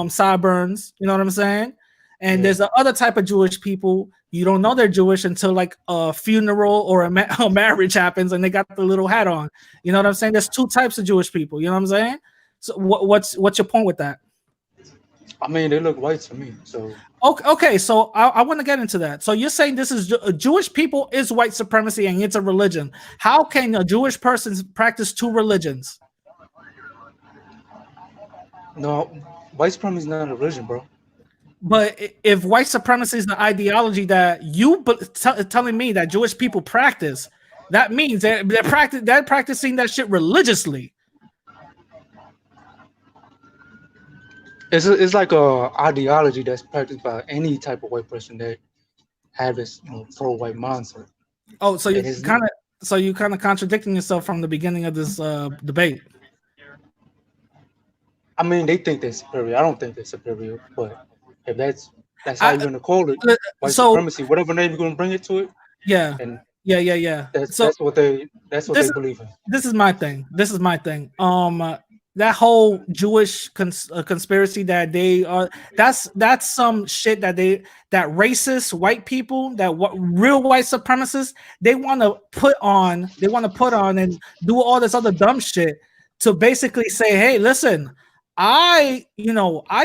sideburns. You know what I'm saying? And Yeah. there's the other type of Jewish people. You don't know they're Jewish until like a funeral or a marriage happens, and they got the little hat on. You know what I'm saying? There's two types of Jewish people. You know what I'm saying? So what's your point with that? I mean, they look white to me. So Okay, so I want to get into that. So you're saying this is Jewish people is white supremacy and it's a religion. How can a Jewish person practice two religions? no, white supremacy is not a religion, bro. But if white supremacy is the ideology that telling me that Jewish people practice, that means they're practicing that shit religiously. It's like a ideology that's practiced by any type of white person that have this pro white mindset. Oh, so It you is. kind of contradicting yourself from the beginning of this debate. I mean, they think they're superior. I don't think they're superior, but if that's how I, you're gonna call it, white so supremacy, whatever name you're gonna bring it to it, yeah, and yeah. that's So that's what they this believe in. this is my thing. That whole Jewish conspiracy that they are that's some shit that racist white people that real white supremacists they want to put on and do all this other dumb shit to basically say, hey, listen, I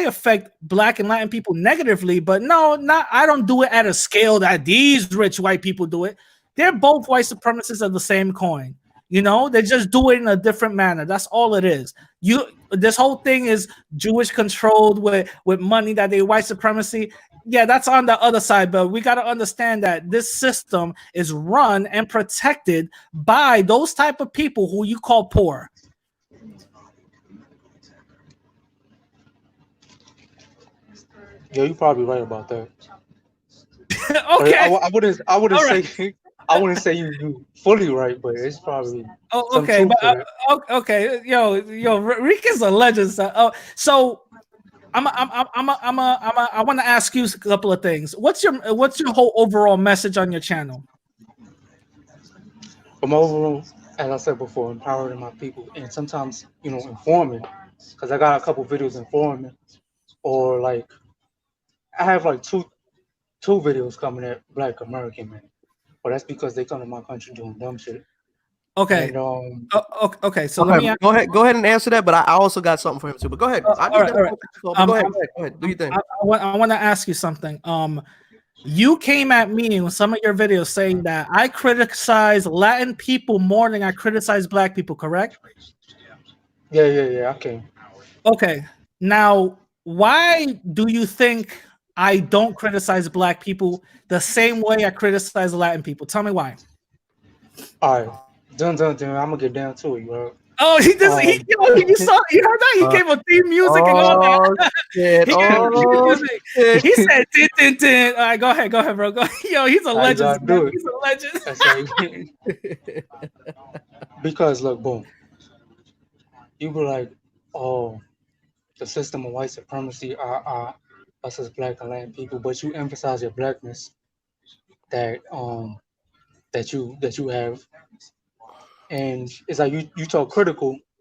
affect black and Latin people negatively, but no, not I don't do it at a scale that these rich white people do it. They're both white supremacists of the same coin. They just do it in a different manner. That's all it is. This whole thing is Jewish controlled with money that they white supremacy. Yeah, that's on the other side, but we got to understand that this system is run and protected by those type of people who you call poor. Yeah, you're probably right about that. But Okay. I wouldn't All right. say I wouldn't say you fully right, but it's probably Oh, some okay, truth but to that. okay, yo, Rick is a legend. So I want to ask you a couple of things. What's your whole overall message on your channel? From overall, as I said before, empowering my people and sometimes informing, because I got a couple videos informing, or like I have like two videos coming at Black American men, but that's because they come to my country doing dumb shit. Okay. And Okay. So let me Okay, go ahead and answer that. But I also got something for him too. But go ahead. I just all right. Go ahead. Go ahead. Do your thing. I want to ask you something. You came at me in some of your videos saying that I criticize Latin people more than I criticize black people, correct? yeah, okay. Okay. Now, why do you think I don't criticize black people the same way I criticize Latin people? Tell me why. All right, dun. I'm gonna get down to it, bro. Oh, you heard that? He gave a theme music and all that. Shit. He said, din, din, din. All right, go ahead, bro. Yo, he's a legend. He's a legend. That's how because look, boom, you be like, oh, the system of white supremacy are us as black and Latin people, but you emphasize your blackness that that you have, and it's like you talk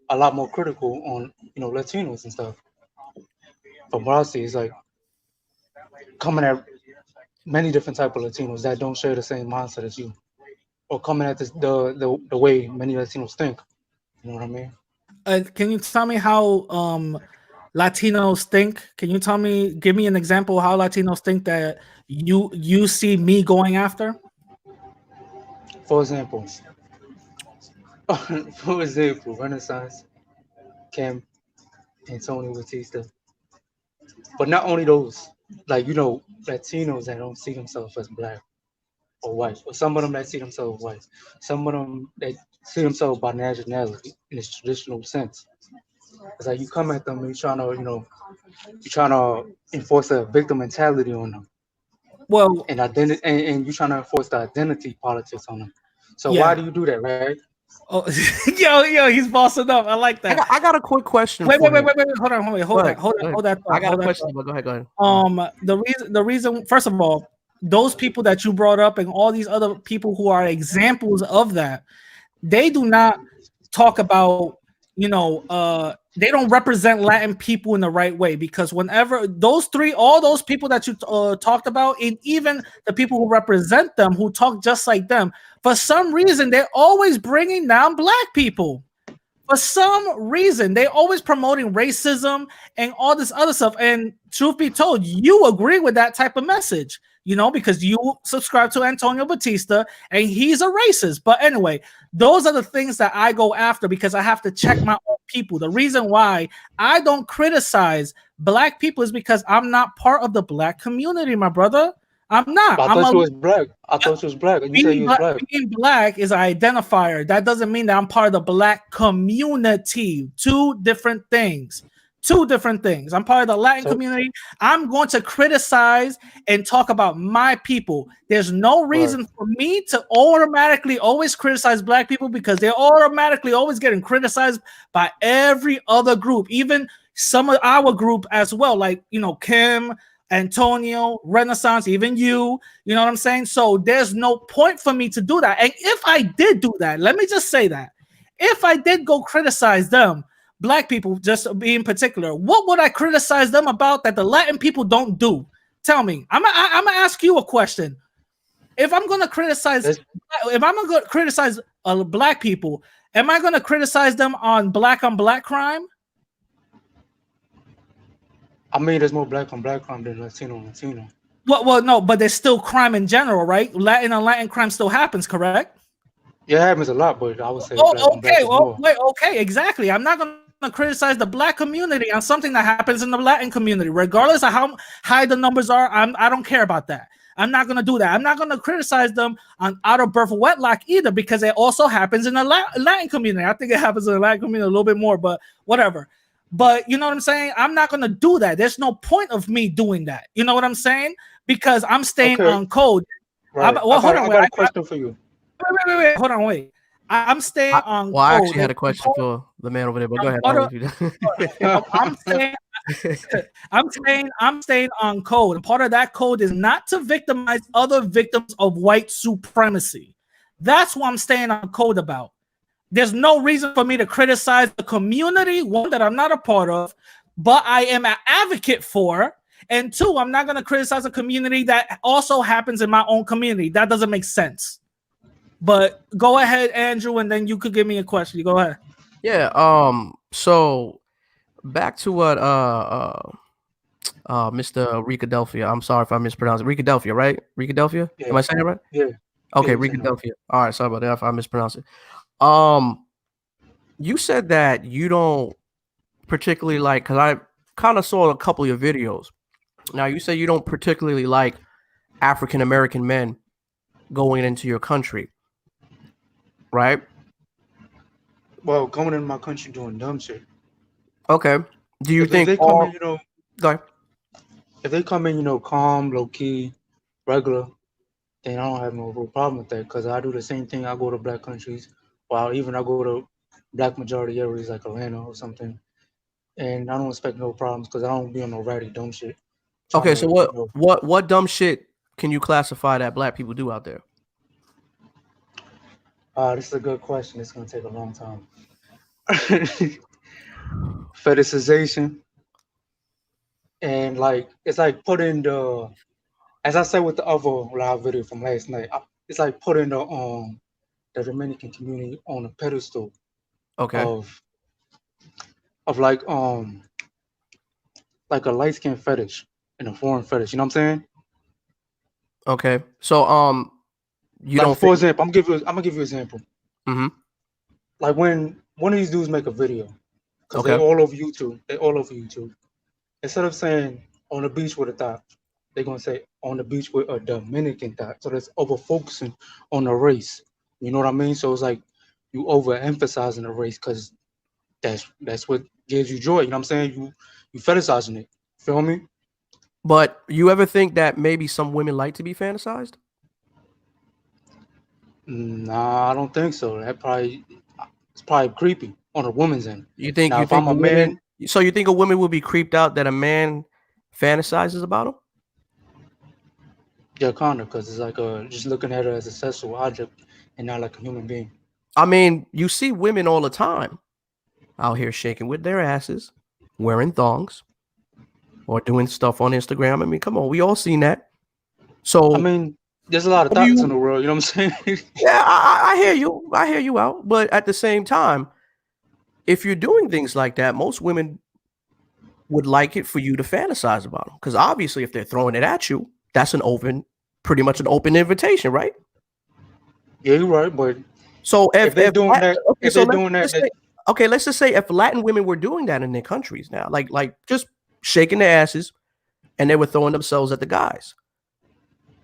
a lot more critical on Latinos and stuff. From what I see, it's like coming at many different type of Latinos that don't share the same mindset as you, or coming at this the way many Latinos think. You know what I mean? Can you tell me how Latinos think? Can you tell me, give me an example how Latinos think that you see me going after? For example, for example, Renaissance, Kim, and Tony Batista. But not only those, like Latinos that don't see themselves as black or white, or some of them that see themselves white, some of them that see themselves by nationality in its traditional sense. It's like you come at them and you're trying to enforce a victim mentality on them, Well, and identity, and you're trying to enforce the identity politics on them. So why yeah. do you do that, right? Oh, yo, he's bossing up. I like that. I got a quick question Wait, for wait, wait, him. wait, wait. Hold on, Go ahead, hold go ahead. that I thought. got a Hold that question, thought. but go ahead. The reason, first of all, those people that you brought up and all these other people who are examples of that, they do not talk about, they don't represent Latin people in the right way, because whenever all those people that you talked about, and even the people who represent them, who talk just like them, for some reason they're always bringing down black people. For some reason, they always promoting racism and all this other stuff. And truth be told, you agree with that type of message, because you subscribe to Antonio Batista and he's a racist. But anyway, those are the things that I go after because I have to check my own people. The reason why I don't criticize black people is because I'm not part of the black community, my brother. I'm not. But I thought you was black. I thought you was black. You said you was black. Being black is an identifier. That doesn't mean that I'm part of the black community. Two different things. I'm part of the Latin community. I'm going to criticize and talk about my people. There's no reason for me to automatically always criticize black people because they're automatically always getting criticized by every other group, even some of our group as well, like Kim, Antonio, Renaissance, even you know what I'm saying? So there's no point for me to do that. And if I did do that, let me just say that if I did go criticize them, black people, just be in particular, what would I criticize them about that the Latin people don't do? Tell me. I'm gonna ask you a question. If I'm gonna criticize black people, am I gonna criticize them on black crime? I mean, there's more black on black crime than Latino on Latino. Well, no, but there's still crime in general, right? Latin on Latin crime still happens, correct? Yeah, it happens a lot, but I would say Okay, exactly. I'm not going to criticize the black community on something that happens in the Latin community, regardless of how high the numbers are. I don't care about that. I'm not going to do that. I'm not going to criticize them on out of birth wedlock either, because it also happens in the Latin community. I think it happens in the Latin community a little bit more, but whatever. But you know what I'm saying? I'm not going to do that. There's no point of me doing that. You know what I'm saying? Because I'm staying on code. Right. Hold on. I got a question for you. Wait. Hold on, wait. I'm staying on code. I actually had a question for the man over there, but go ahead. I'm staying on code. And part of that code is not to victimize other victims of white supremacy. That's what I'm staying on code about. There's no reason for me to criticize the community, one, that I'm not a part of, but I am an advocate for, and two, I'm not going to criticize a community that also happens in my own community. That doesn't make sense. But go ahead, Andrew, and then you could give me a question. You go ahead. Yeah. So back to what Mr. Ricandelphia. I'm sorry if I mispronounced it. Ricandelphia, right? Ricandelphia? Yeah. Am I saying it right? Yeah. Okay, yeah, Ricandelphia. All right, sorry about that if I mispronounced it. You said that you don't particularly like, because I kind of saw a couple of your videos. Now you say you don't particularly like African American men going into your country, right? Well, going into my country doing dumb shit. Okay. Do you think if they come in, go ahead. If they come in, calm, low key, regular, then I don't have no real problem with that, because I do the same thing. I go to black countries, while even I go to black majority areas like Atlanta or something, and I don't expect no problems because I don't be on no ratty dumb shit. Okay, so what dumb shit can you classify that black people do out there? This is a good question. It's gonna take a long time. Fetishization, and it's like putting the as I said with the other live video from last night, it's like putting the Dominican community on a pedestal Okay. of like a light skin fetish and a foreign fetish. You know what I'm saying? Okay. So you Like don't for think example, I'm gonna give you an example. mm-hmm. Like when one of these dudes make a video, because they Okay. all over YouTube. They all over YouTube. Instead of saying on the beach with a thought, they're gonna say on the beach with a Dominican thought. So that's over focusing on the race. You know what I mean? So it's like you overemphasizing the race because that's what gives you joy. You know what I'm saying? You fetishizing it. Feel me? But you ever think that maybe some women like to be fantasized? Nah, I don't think so. It's probably creepy on a woman's end. You think Now, you if think I'm a a woman man, so you think a woman will be creeped out that a man fantasizes about him? yeah, kinda, because it's like just looking at her as a sexual object and not like a human being. I mean, you see women all the time out here shaking with their asses, wearing thongs, or doing stuff on Instagram. I mean, come on, we all seen that. So I mean, there's a lot of have thoughts in the you world. You know what I'm saying? yeah, I hear you. I hear you out. But at the same time, if you're doing things like that, most women would like it for you to fantasize about them. Because obviously, if they're throwing it at you, that's pretty much an open invitation, right? Yeah, you're right. But So if they doing that, okay, if so they doing that, let's say okay, let's just say if Latin women were doing that in their countries now, like just shaking their asses and they were throwing themselves at the guys,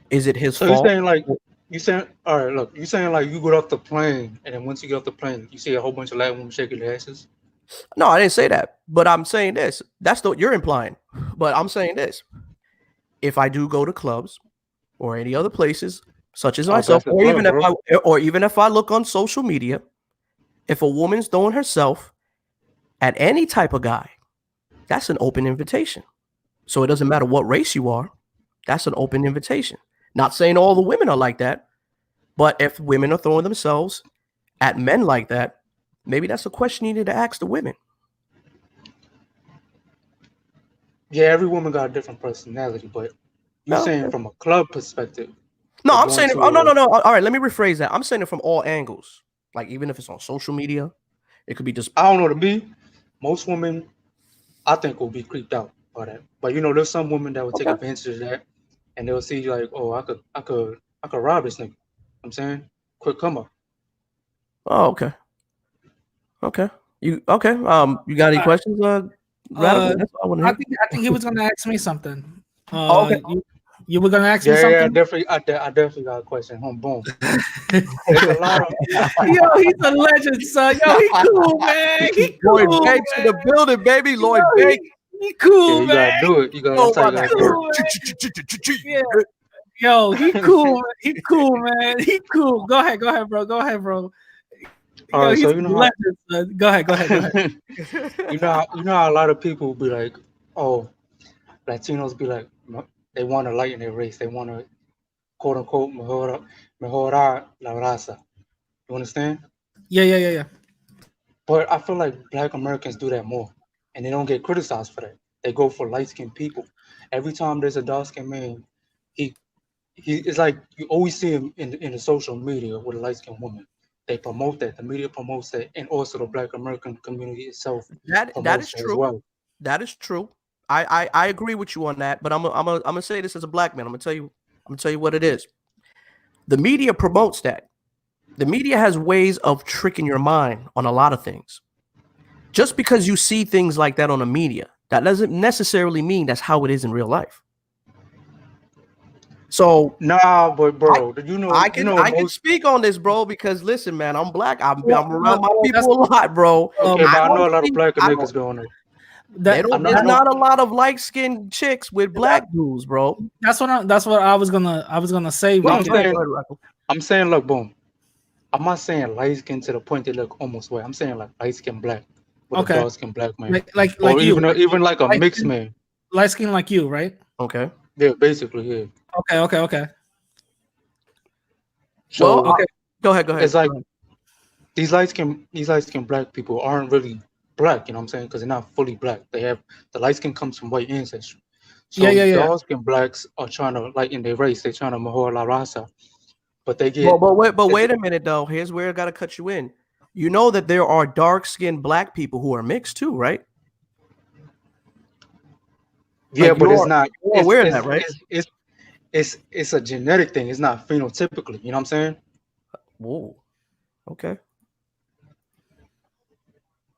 is it his so you're fault? saying like you saying all right, look, you saying like you go off the plane and then once you get off the plane, you see a whole bunch of Latin women shaking their asses. No, I didn't say that, but I'm saying this. That's what you're implying. But I'm saying this. If I do go to clubs or any other places, such as Oh, myself, that's the club, bro. or even if I look on social media, if a woman's throwing herself at any type of guy, that's an open invitation. So it doesn't matter what race you are, that's an open invitation. Not saying all the women are like that, but if women are throwing themselves at men like that, maybe that's a question you need to ask the women. Yeah, every woman got a different personality, but you No, saying from a club perspective, no, they I'm going saying, to oh, no, no, no. All right, let me rephrase that. I'm saying it from all angles. Like, even if it's on social media, it could be just, I don't know, to me, most women I think will be creeped out by that. But you know, there's some women that will take okay. advantage of that and they'll see like, oh, I could rob this nigga. I'm saying, quick come up. Oh, okay. Okay. Okay. You got any All right. questions, Radical? That's all I want to hear. I think he was gonna ask me something. Oh, okay. You were gonna ask me Yeah, something. definitely. I definitely got a question. Boom. There's a lot of Yo, he's a legend, son. Yo, he cool, man. He Lloyd cool, Banks in man. the building, baby. Lloyd Yo, Banks. he cool, yeah. You man. gotta do it. You gotta. Oh, That's how you about gotta do that. it. Yeah. Yo, he cool, man. He cool, man. He cool. Go ahead, bro. Go ahead, bro. All Yo, right, he's so a you know legend, son. Go ahead. you know how a lot of people be like, oh, Latinos be like, they want to lighten their race. They want to quote unquote mejorar la raza. You understand? Yeah. But I feel like Black Americans do that more, and they don't get criticized for that. They go for light skinned people. Every time there's a dark skinned man, he it's like you always see him in the social media with a light skinned woman. They promote that. The media promotes that, and also the Black American community itself That promotes is that as true. well. That is true. I agree with you on that, but I'm gonna say this as a black man. I'm gonna tell you what it is. The media promotes that. The media has ways of tricking your mind on a lot of things. Just because you see things like that on the media, that doesn't necessarily mean that's how it is in real life. So Nah, but I, bro, I can most. speak on this, bro, because listen, man, I'm black. I'm Well, around my that's people a lot, bro. Okay, um but I I know don't a lot of see. black I don't. niggas going on. They that don't. I There's know. not a lot of light skinned chicks with black dudes, bro. that's what I was gonna say. Well, I'm Rican. go ahead, saying, Rocco. look, boom. I'm not saying light skin to the point they look almost white. I'm saying like light skin black with a Okay, dark skin black man, like or you, even like a light mixed skin, man. light skin like you, right? Okay. Yeah, basically, yeah. Okay. Well, So Okay. go ahead. Go ahead. it's like these light skin black people aren't really black. You know what I'm saying? Because they're not fully black. The light skin comes from white ancestry. So Yeah. dark skinned blacks are trying to, like in their race, they're trying to mejor la raza, but they But get wait a minute though. Here's where I gotta cut you in. You know that there are dark skinned black people who are mixed too, right? yeah, but You're aware of that, right? it's a genetic thing. It's not phenotypically. You know what I'm saying? Whoa. Okay.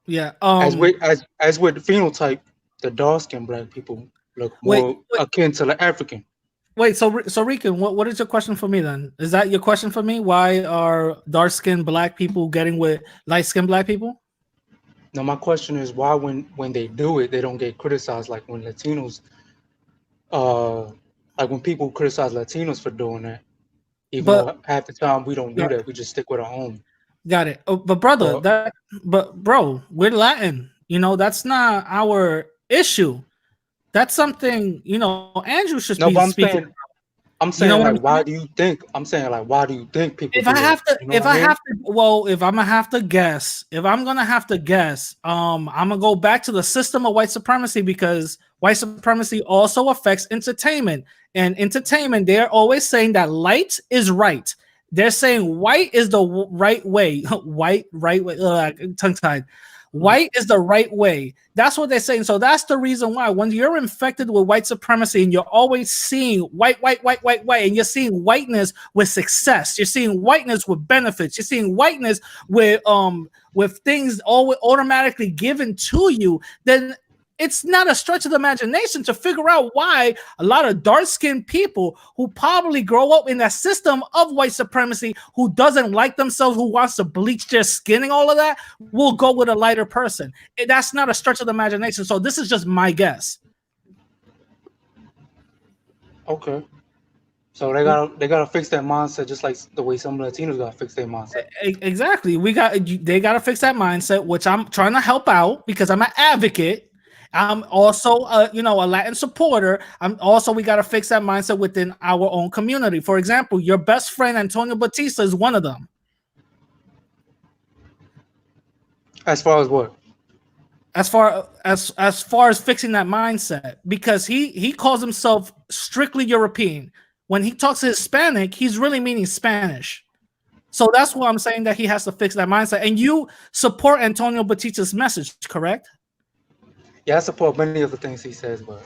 Yeah. As with the phenotype, the dark skinned black people look Wait, more wait, akin to the African. wait. So Rican, what is your question for me then? Is that your question for me? Why are dark skinned black people getting with light skinned black people? Now my question is why when they do it, they don't get criticized like when Latinos uh like when people criticize Latinos for doing that, even But though half the time we don't do got that, we just stick with our own. it. Oh, but brother, Or but bro, we're Latin. You know, that's not our issue. That's something, Andrew should no, be but speaking. I'm You know saying what I'm like saying? why do you think people If I do that? have to, You know what I mean? if I'm gonna have to guess, if I'm gonna have to guess, I'm gonna go back to the system of white supremacy because white supremacy also affects entertainment. And entertainment, they're always saying that light is right. They're saying white is the right way. White, right way, tongue tied. White is the right way. That's what they're saying. So that's the reason why when you're infected with white supremacy and you're always seeing white, and you're seeing whiteness with success, you're seeing whiteness with benefits, you're seeing whiteness with things always automatically given to you, then it's not a stretch of the imagination to figure out why a lot of dark-skinned people who probably grow up in that system of white supremacy, who doesn't like themselves, who wants to bleach their skin and all of that, will go with a lighter person. That's not a stretch of the imagination. So this is just my guess. Okay. So they gotta fix that mindset just like the way some Latinos gotta fix their mindset. Exactly. They got to fix that mindset, which I'm trying to help out because I'm an advocate. I'm also a Latin supporter. We got to fix that mindset within our own community. For example, your best friend Antonio Batista is one of them. As far as what? As far as fixing that mindset, because he calls himself strictly European. When he talks Hispanic, he's really meaning Spanish. So that's why I'm saying that he has to fix that mindset. And you support Antonio Batista's message, correct? Yeah, I support many of the things he says, but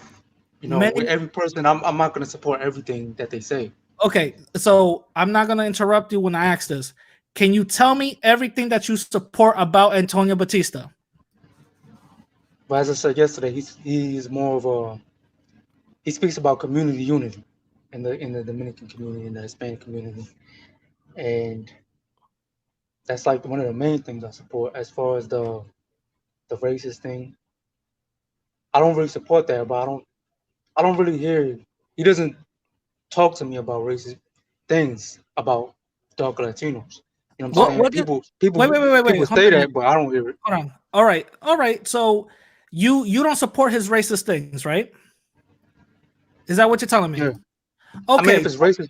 with Many. every person, I'm not gonna support everything that they say. Okay, so I'm not gonna interrupt you when I ask this. Can you tell me everything that you support about Antonio Batista? But as I said yesterday, he's more of he speaks about community unity in the Dominican community, in the Hispanic community, and that's like one of the main things I support. As far as the racist thing, I don't really support that, but I don't really hear he doesn't talk to me about racist things about dark Latinos. You know what I'm What saying? what did People wait. Hold say on. that, but I don't hear it. Hold on. All right. So you don't support his racist things, right? Is that what you're telling me? Yeah. Okay. I mean, if it's racist,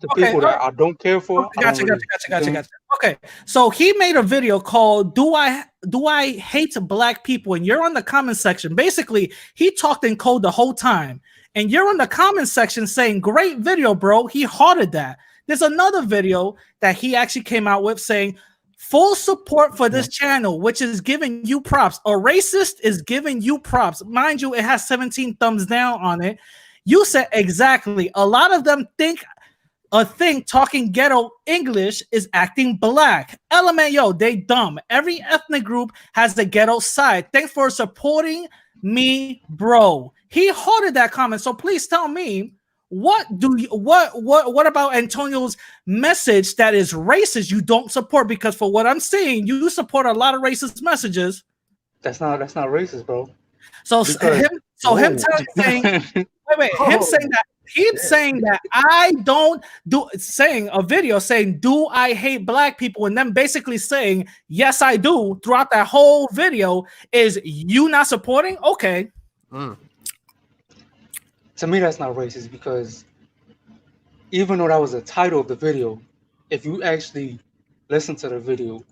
to people that I don't care for, I don't really. Gotcha. Okay, so he made a video called "Do I Hate Black People?" and you're on the comment section. Basically, he talked in code the whole time, and you're in the comment section saying, "Great video, bro." He hearted that. There's another video that he actually came out with saying, "Full support for this channel," which is giving you props. A racist is giving you props. Mind you, it has 17 thumbs down on it. You said exactly. A lot of them think a thing talking ghetto English is acting black. LMAO, they dumb. Every ethnic group has the ghetto side. Thanks for supporting me, bro. He hearted that comment. So please tell me, what about Antonio's message that is racist you don't support? Because for what I'm seeing, you support a lot of racist messages. That's not racist, bro. So Because, him saying he's saying that I don't do, saying a video saying, "Do I hate black people?" and then basically saying, "Yes, I do," throughout that whole video. Is you not supporting? Okay. To me, that's not racist because even though that was the title of the video, if you actually listen to the video,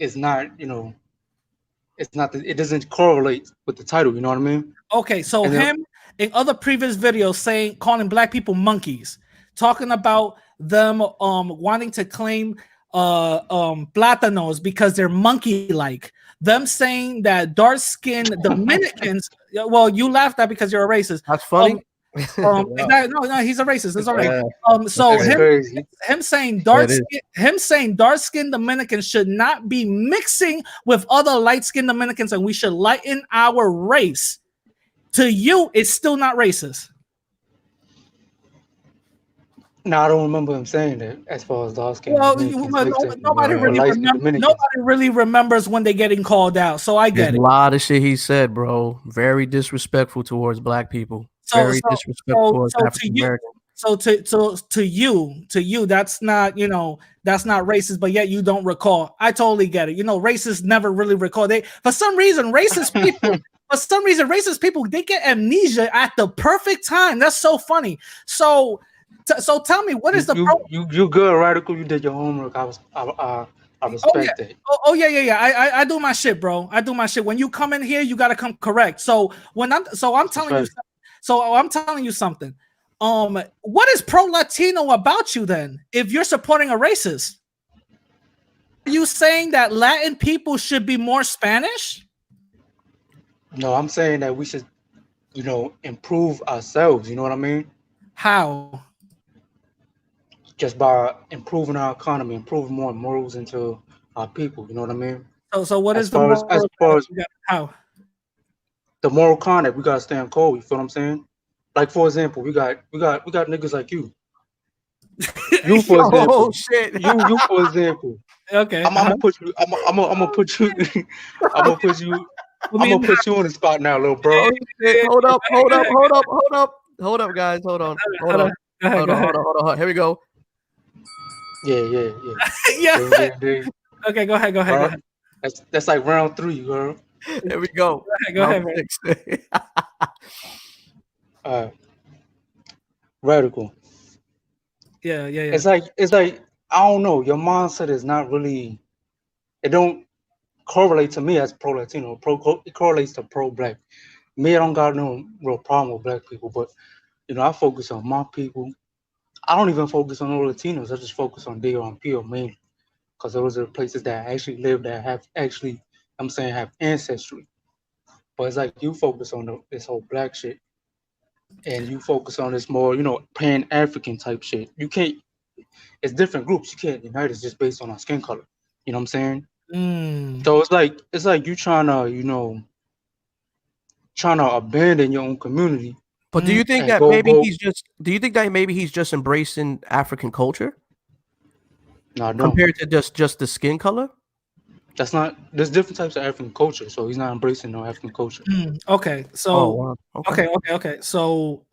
it's not, it doesn't correlate with the title. You know what I mean? Okay, so And then, in other previous videos calling black people monkeys, talking about them wanting to claim platanos because they're monkey-like. Them saying that dark-skinned Dominicans. Well, you laughed at because you're a racist. That's funny. Wow. No, he's a racist. It's all right. So That's crazy. him saying Yeah, it is. dark-skinned Dominicans should not be mixing with other light-skinned Dominicans, and we should lighten our race. To you, it's still not racist. No, I don't remember him saying that as far as dark skin. Well, nobody really remembers when they're getting called out. So I get There's it. a lot of shit he said, bro. Very disrespectful towards black people. Very disrespectful towards African Americans. So to you, that's not racist, but yet you don't recall. I totally get it. Racists never really recall. For some reason, racist people, they get amnesia at the perfect time. That's so funny. So tell me, what is the problem? You good, Radical? You did your homework. I respect it. Oh yeah. I do my shit, bro. I do my shit. When you come in here, you gotta come correct. So I'm telling you something. What is pro-Latino about you then? If you're supporting a racist, are you saying that Latin people should be more Spanish? No, I'm saying that we should, improve ourselves. You know what I mean? How? Just by improving our economy, improving more morals into our people. You know what I mean? So what is as far as how? The moral conduct, we gotta stand cold. You feel what I'm saying? Like, for example, we got niggas like you. You for example. Oh shit. You for example. Okay. I'm gonna put you. I'm gonna put you. I'm gonna put you. I'm gonna put you on the spot now, little bro. Hold up, guys. Hold on. Here we go. Yeah. Yeah. Okay, go ahead. That's like round 3, girl. Here we go. Go ahead, man. Radical. Yeah. It's like I don't know. Your mindset is not really. It don't correlate to me as pro-Latino. It correlates to pro-black. Me, I don't got no real problem with black people, but I focus on my people. I don't even focus on all Latinos. I just focus on DRP mainly, because those are the places that I actually live, that have actually, have ancestry. But it's like you focus on this whole black shit, and you focus on this more, Pan-African type shit. You can't. It's different groups. You can't unite us just based on our skin color. You know what I'm saying? So it's like you trying to abandon your own community. But do you think that maybe he's just embracing African culture? No, compared to just the skin color? That's not. There's different types of African culture, so he's not embracing no African culture. Okay, so okay. So,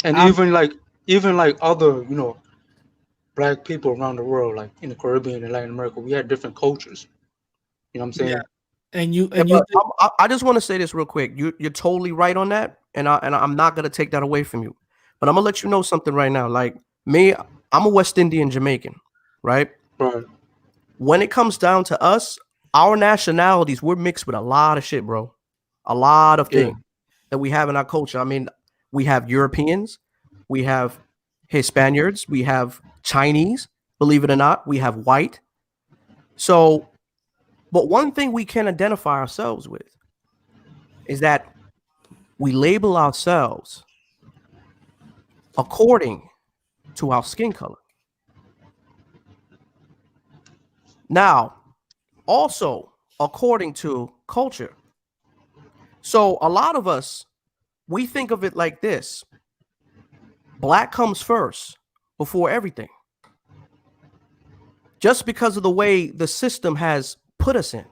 and even like other black people around the world, like in the Caribbean and Latin America, we had different cultures. You know what I'm saying? Yeah. I just want to say this real quick. You're totally right on that, and I'm not gonna take that away from you. But I'm gonna let you know something right now. Like me, I'm a West Indian Jamaican, right? Right. When it comes down to us, our nationalities, we're mixed with a lot of shit, bro. A lot of things that we have in our culture. I mean, we have Europeans, we have Hispaniards, we have Chinese, believe it or not, we have white. So, but one thing we can identify ourselves with is that we label ourselves according to our skin color. Now, also according to culture. So a lot of us, we think of it like this. Black comes first before everything. Just because of the way the system has put us in.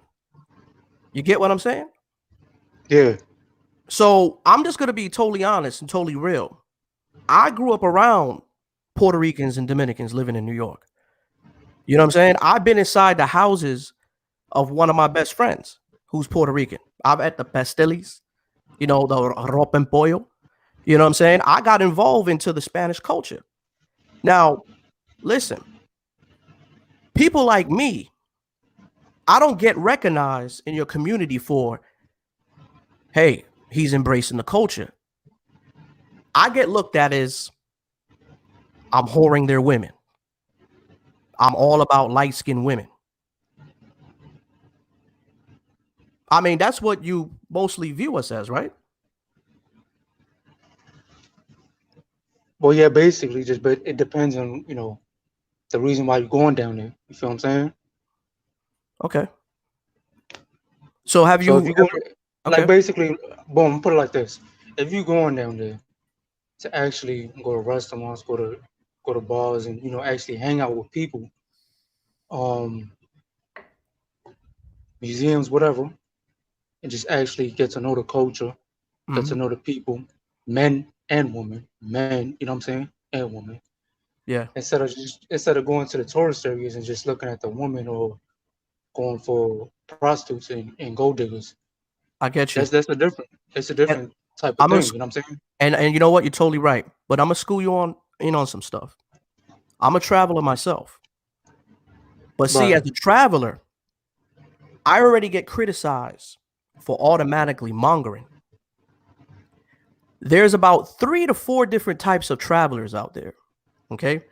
You get what I'm saying? Yeah. So I'm just going to be totally honest and totally real. I grew up around Puerto Ricans and Dominicans living in New York. You know what I'm saying? I've been inside the houses of one of my best friends who's Puerto Rican. I'm at the pasteles, the ropa en pollo. You know what I'm saying? I got involved into the Spanish culture. Now, listen, people like me, I don't get recognized in your community for, hey, he's embracing the culture. I get looked at as I'm whoring their women. I'm all about light-skinned women. I mean, that's what you mostly view us as, right? Well, yeah, basically, just but it depends on the reason why you're going down there. You feel what I'm saying? Okay. So have So if you you go, like okay. basically, boom, put it like this: if you going down there to actually go to restaurants, go to bars, and actually hang out with people, um, museums, whatever, and just actually get to know the culture, get to Mhm. know the people, men and women, men, you know what I'm saying, and women. Yeah, Instead of going to the tourist areas and just looking at the women or going for prostitutes and gold diggers. I get you. That's a different. It's a And different type of I'm gonna thing. You know what I'm saying? and you know what? You're totally right. But I'm gonna school you on some stuff. I'm a traveler myself. But see, Right. as a traveler, I already get criticized for automatically mongering. There's about 3 to 4 different types of travelers out there. Okay.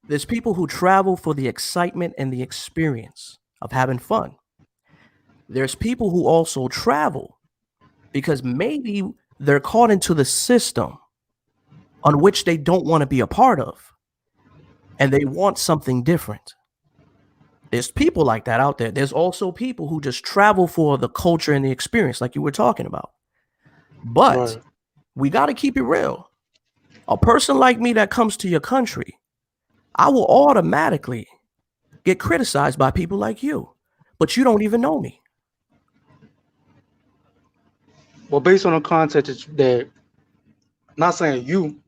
There's people who travel for the excitement and the experience of having fun. There's people who also travel because maybe they're caught into the system on which they don't want to be a part of and they want something different. There's people like that out there. There's also people who just travel for the culture and the experience, like you were talking about. But Right. we got to keep it real. A person like me that comes to your country, I will automatically get criticized by people like you, but you don't even know me. Well, based on the content that not saying you,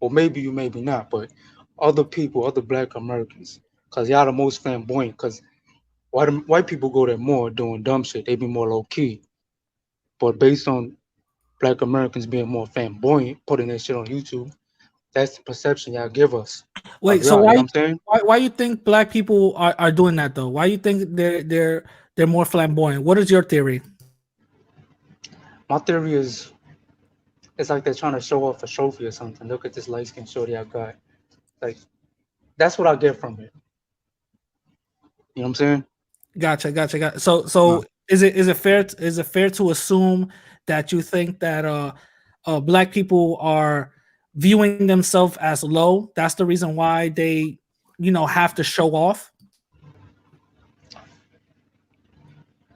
or maybe you, maybe not, but other people, other Black Americans, because y'all the most flamboyant. Because white people go there more doing dumb shit. They be more low key. But based on Black Americans being more flamboyant, putting that shit on YouTube, that's the perception y'all give us of Wait, so y'all. You know what I'm saying? why you think black people are doing that though? Why you think they're more flamboyant? What is your theory? My theory is it's like they're trying to show off a trophy or something. Look at this light skin shorty I got. Like that's what I get from it. You know what I'm saying? Gotcha. So is it fair to assume that you think that black people are viewing themselves as low? That's the reason why they have to show off.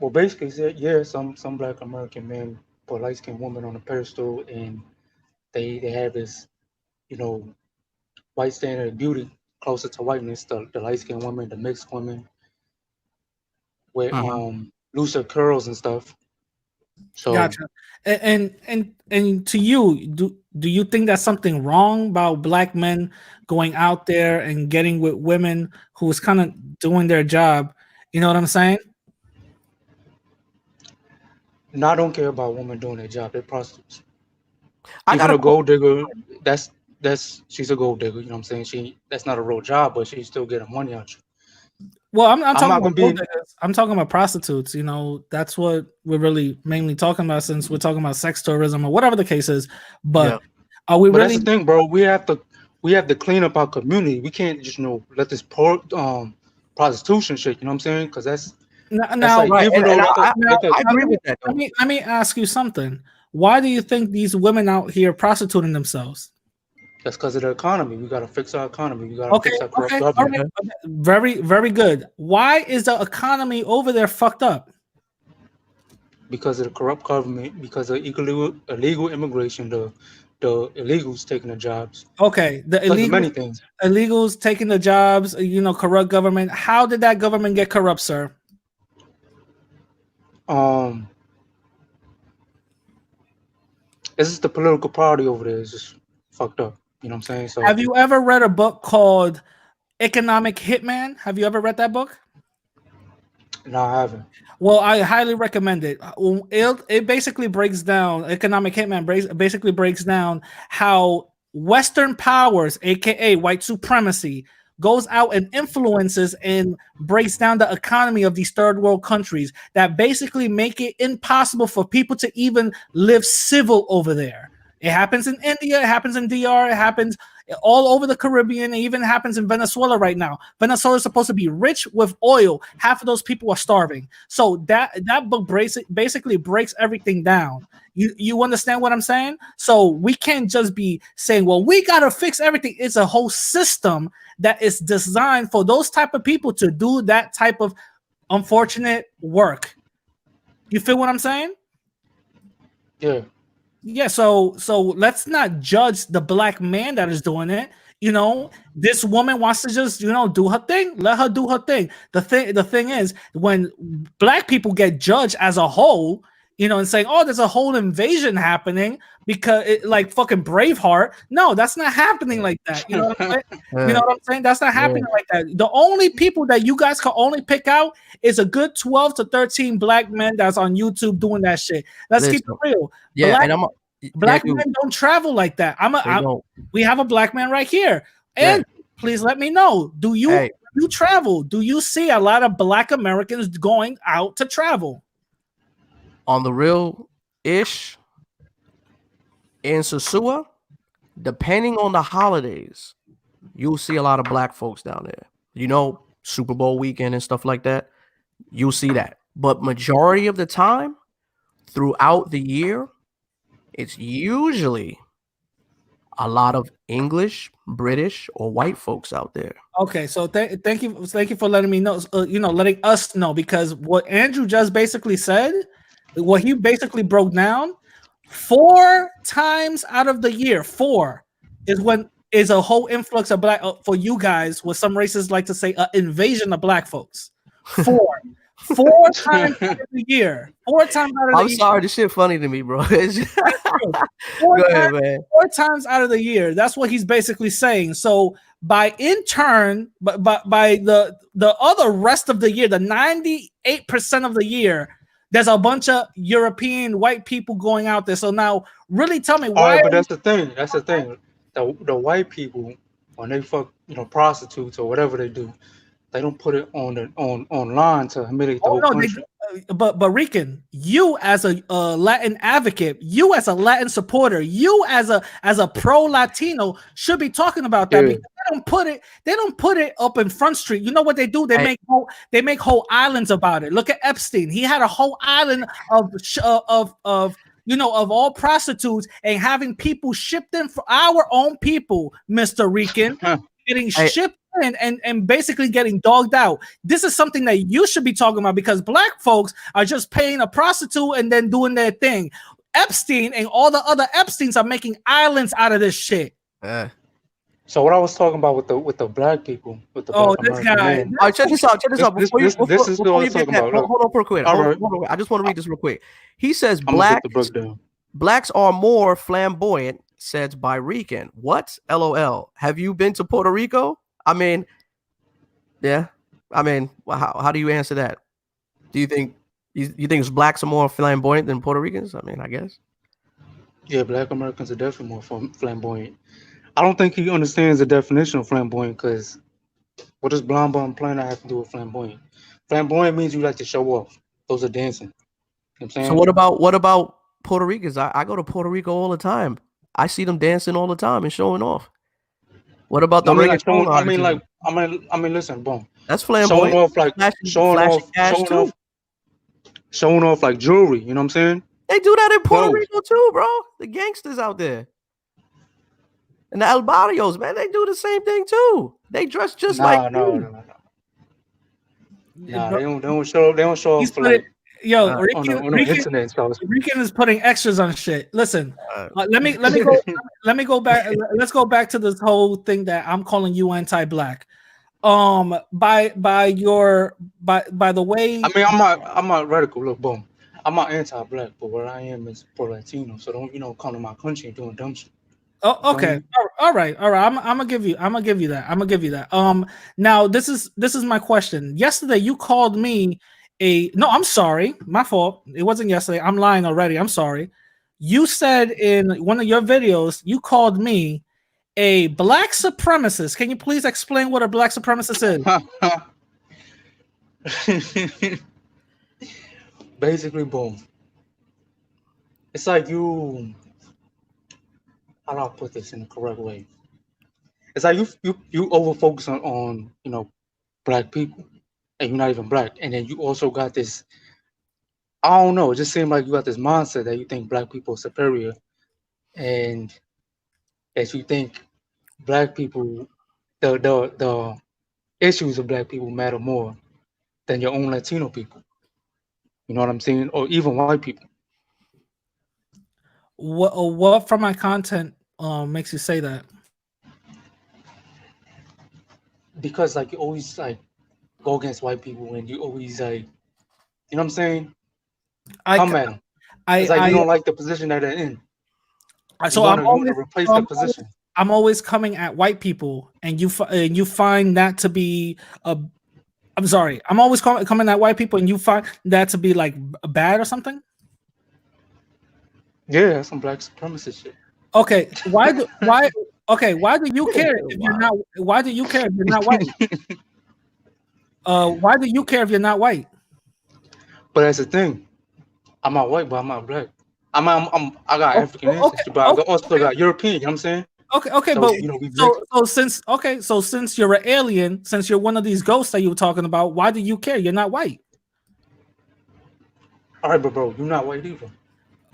Well, basically, yeah, some Black American men put light skinned women on a pedestal, and they have this, you know, white standard of beauty closer to whiteness. The light skinned women, the mixed women with Mhm. looser curls and stuff. So Gotcha. And to you, do you think that's something wrong about black men going out there and getting with women who's kind of doing their job? You know what I'm saying? now I don't care about women doing their job. They're prostitutes. I got Even a a question. gold digger, that's she's a gold digger. You know what I'm saying? That's not a real job, but she's still getting money out you. Well, I'm I'm talking not about gonna gold be diggers. I'm talking about prostitutes. That's what we're really mainly talking about since we're talking about sex tourism or whatever the case is. Yeah. But are we But that's the really thing, bro. We have to clean up our community. We can't just let this poor prostitution shit. You know what I'm saying? Because that's now? like Right. even though And let the Now, let the I agree let me with that let though. me let me ask you something. Why do you think these women out here prostituting themselves? that's because of the economy. We gotta fix our economy. We gotta Okay, fix our corrupt okay, all government right. Okay. Okay. Very good. Why is the economy over there fucked up? because of the corrupt government, because of illegal immigration, the illegals taking the jobs, Okay, the because of many things. illegals taking the jobs, corrupt government. How did that government get corrupt, sir? Um, it's just the political party over there is just fucked up. You know what I'm saying? So Have you ever read a book called Economic Hitman? Have you ever read that book? no, I haven't. Well, I highly recommend it. It basically breaks down Economic Hitman basically breaks down how Western powers, aka white supremacy, goes out and influences and breaks down the economy of these third world countries that basically make it impossible for people to even live civil over there. It happens in India, it happens in DR, it happens all over the Caribbean, it even happens in Venezuela right now. Venezuela is supposed to be rich with oil. Half of those people are starving. So that book basically breaks everything down. You understand what I'm saying? So we can't just be saying, well, we gotta fix everything. It's a whole system that is designed for those type of people to do that type of unfortunate work. You feel what I'm saying? Yeah. Yeah, so let's not judge the black man that is doing it. You know, this woman wants to just, you know, do her thing. Let her do her thing. The thing is, when black people get judged as a whole, you know, and saying, "Oh, there's a whole invasion happening because it, like fucking Braveheart." No, that's not happening like that. You know what I'm saying? You know what I'm saying? That's not happening like that. The only people that you guys can only pick out is a good 12 to 13 black men that's on YouTube doing that shit. Let's keep it real. Yeah, and Black men don't travel like that. We have a black man right here. And please let me know. Do you travel? Do you see a lot of black Americans going out to travel? On the real ish in Sosua, depending on the holidays, you'll see a lot of black folks down there. You know, Super Bowl weekend and stuff like that. You'll see that. But majority of the time, throughout the year, it's usually a lot of English, British, or white folks out there. Okay, so thank you for letting me know. You know, letting us know, because what Andrew just basically said, what he basically broke down, 4 times out of the year, 4 is a whole influx of black for you guys. What some races like to say, an invasion of black folks. 4 times out of the year. 4 times out of the year. I'm sorry, this shit funny to me, bro. Go ahead, man. 4 times out of the year. That's what he's basically saying. So by the other rest of the year, the 98% of the year, there's a bunch of European white people going out there. So now, really tell me why. All right, but that's the thing. That's the thing. The white people, when they fuck, you know, prostitutes or whatever they do, they don't put it online to humiliate the whole country. But Rican, you as a Latin advocate, you as a Latin supporter, you as a pro Latino should be talking about that, because they don't put it up in Front Street. You know what they do? They make whole islands about it. Look at Epstein. He had a whole island of all prostitutes, and having people shipped in for our own people, Mr. Rican, getting shipped and basically getting dogged out. This is something that you should be talking about, because black folks are just paying a prostitute and then doing their thing. Epstein and all the other Epsteins are making islands out of this shit. So what I was talking about with the black people, with the black this guy. All right, check this out. This is what I'm talking about. Hold on, real quick. I just want to read this real quick. He says blacks are more flamboyant, said by Rican. What? LOL. Have you been to Puerto Rico? I mean, yeah. I mean, how do you answer that? Do you think blacks are more flamboyant than Puerto Ricans? I mean, I guess. Yeah, black Americans are definitely more flamboyant. I don't think he understands the definition of flamboyant, because what does blonde bum planet have to do with flamboyant? Flamboyant means you like to show off. Those are dancing. You know what I'm saying? So what about Puerto Ricans? I go to Puerto Rico all the time. I see them dancing all the time and showing off. What about the listen, boom. That's flamboyant. Showing off like jewelry. You know what I'm saying? They do that in Puerto Rico too, bro. The gangsters out there. And the El Barrios, man, they do the same thing too. They dress just like No. Nah, they don't show off for like. Yo, on the internet. Rican is putting extras on shit. Listen, let me go back. Let's go back to this whole thing that I'm calling you anti-black. By the way, I mean, I'm not radical. Look, boom, I'm not anti-black, but what I am is pro-Latino. So don't come to my country and doing dumb shit. Oh, okay. All right. I'm gonna give you that. Now this is my question. Yesterday you called me I'm sorry, my fault. It wasn't yesterday. I'm lying already. I'm sorry. You said in one of your videos, you called me a black supremacist. Can you please explain what a black supremacist is? Basically, boom. It's like you how do I put this in the correct way? It's like you over focus on black people, and you're not even black, and then you also got this. I don't know. It just seemed like you got this mindset that you think black people are superior, and that you think black people, the issues of black people matter more than your own Latino people. You know what I'm saying? Or even white people. What from my content makes you say that? Because like you always like go against white people and you always like you know what I'm saying? I Come at them. It's like you don't like the position that they're in. So I'm you always wanna replace the position. I'm always coming at white people, and you find that to be a. I'm sorry. I'm always coming at white people, and you find that to be like bad or something. Yeah, that's some black supremacist shit. Okay, why do you care if you're not? Why do you care if you're not white? Why do you care if you're not white? But that's the thing. I'm not white, but I'm not black. I got African ancestry, but I also got European. You know what I'm saying? Okay, So, but so since you're an alien, since you're one of these ghosts that you were talking about, why do you care? You're not white. All right, but bro, you're not white either.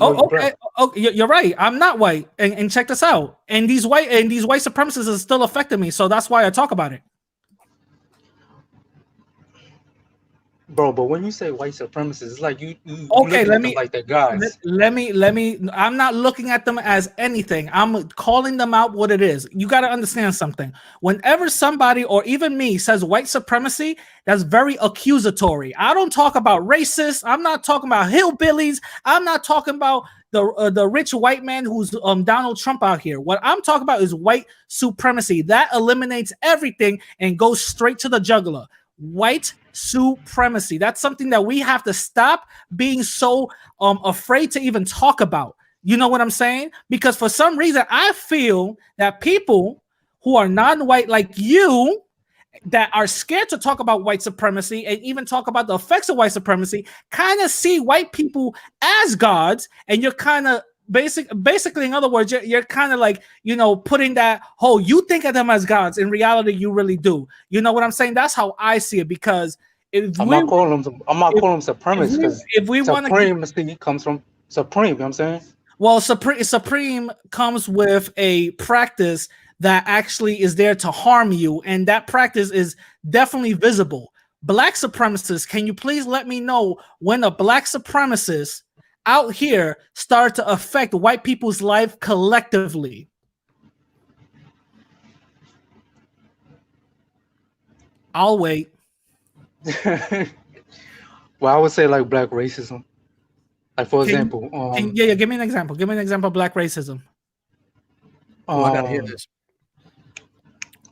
Okay. You're right. I'm not white, and check this out. And these white supremacists are still affecting me, so that's why I talk about it. Bro, but when you say white supremacists, it's like you okay. Let me like that guys. Let me. I'm not looking at them as anything. I'm calling them out what it is. You got to understand something. Whenever somebody or even me says white supremacy, that's very accusatory. I don't talk about racists. I'm not talking about hillbillies. I'm not talking about the rich white man who's Donald Trump out here. What I'm talking about is white supremacy. That eliminates everything and goes straight to the jugular. White supremacy. That's something that we have to stop being so afraid to even talk about. You know what I'm saying? Because for some reason, I feel that people who are non-white like you that are scared to talk about white supremacy and even talk about the effects of white supremacy kind of see white people as gods, and you're kind of basically, in other words, you're kind of like, putting that whole, you think of them as gods. In reality, you really do. You know what I'm saying? That's how I see it. Because I'm not calling them supremacists, because if we want supremacy comes from supreme. You know what I'm saying? Well, supreme comes with a practice that actually is there to harm you, and that practice is definitely visible. Black supremacists, can you please let me know when a black supremacist out here start to affect white people's life collectively? I'll wait. Well, I would say like black racism. Like for example, give me an example. Give me an example of black racism. I gotta hear this.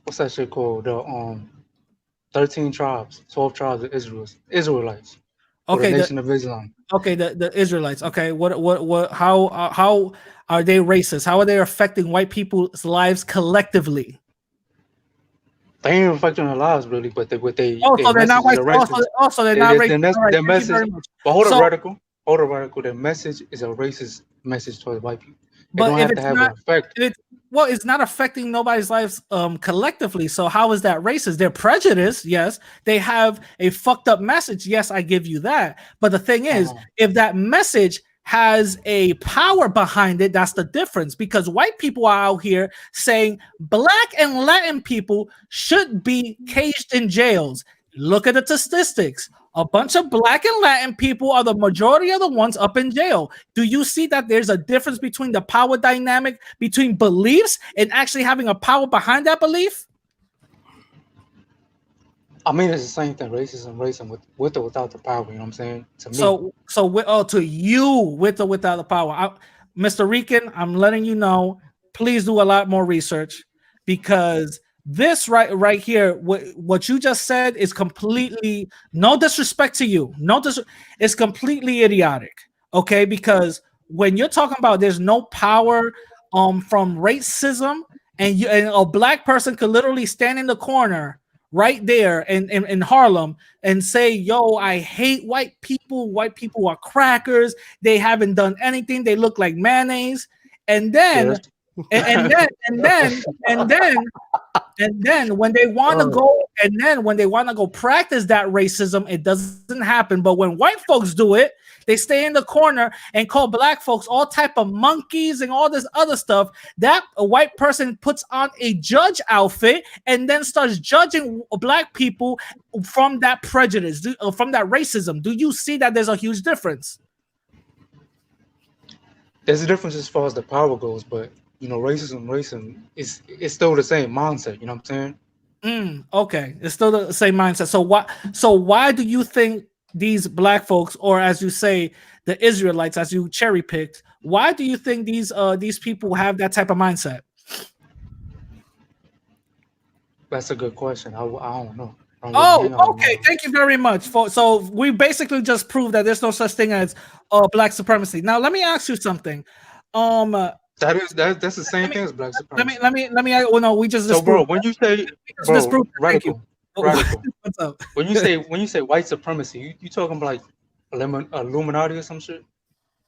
What's that shit called? The 13 tribes, 12 tribes of Israelites. Okay, the Nation of Islam. Okay, the Israelites. Okay, what? How are they racist? How are they affecting white people's lives collectively? They ain't affecting their lives really, but so they're not racist. Also, they're not racist. Their message. But hold a radical. Their message is a racist message towards white people. But don't have to have an effect. It's not affecting nobody's lives collectively. So how is that racist? They're prejudiced, yes. They have a fucked up message, yes, I give you that. But the thing is, if that message has a power behind it, that's the difference. Because white people are out here saying black and Latin people should be caged in jails. Look at the statistics. A bunch of black and Latin people are the majority of the ones up in jail. Do you see that there's a difference between the power dynamic between beliefs and actually having a power behind that belief? I mean, it's the same thing. Racism with or without the power. You know what I'm saying? To me. To you, with or without the power. Mr. Rican, I'm letting you know, please do a lot more research, because this right here, what you just said is completely, no disrespect to you, it's completely idiotic. Okay, because when you're talking about there's no power from racism, and a black person could literally stand in the corner right there in Harlem and say, yo, I hate white people are crackers, they haven't done anything, they look like mayonnaise. And then And then when they want to go practice that racism, it doesn't happen. But when white folks do it, they stay in the corner and call black folks all type of monkeys and all this other stuff. That a white person puts on a judge outfit and then starts judging black people from that prejudice, from that racism. Do you see that there's a huge difference? There's a difference as far as the power goes, but racism is it's still the same mindset. You know what I'm saying? Okay, it's still the same mindset. So why do you think these black folks, or as you say, the Israelites, as you cherry picked, why do you think these people have that type of mindset? That's a good question. I don't know. Okay. Thank you very much. So we basically just proved that there's no such thing as black supremacy. Now let me ask you something. That's the same thing as black supremacy. Let me. Well, no, we just. So, bro, when you say radical, what's up? When you say white supremacy, you talking about like Illuminati or some shit?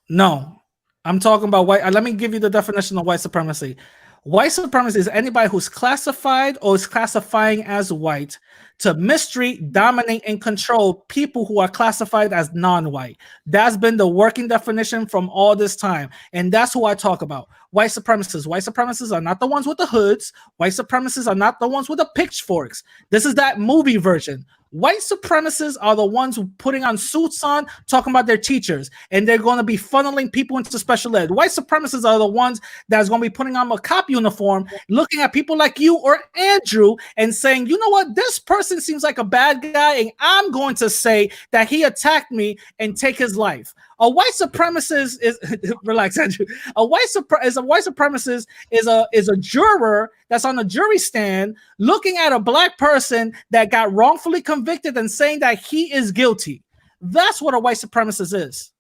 No, I'm talking about white. Let me give you the definition of white supremacy. White supremacy is anybody who's classified or is classifying as white to mistreat, dominate, and control people who are classified as non-white. That's been the working definition from all this time. And that's who I talk about. White supremacists. White supremacists are not the ones with the hoods. White supremacists are not the ones with the pitchforks. This is that movie version. White supremacists are the ones who putting on suits on, talking about their teachers, and they're going to be funneling people into special ed. White supremacists are the ones that's going to be putting on a cop uniform, looking at people like you or Andrew and saying, you know what, this person seems like a bad guy, and I'm going to say that he attacked me and take his life. A white supremacist is relax, Andrew. A white supremacist is a juror that's on a jury stand looking at a black person that got wrongfully convicted and saying that he is guilty. That's what a white supremacist is.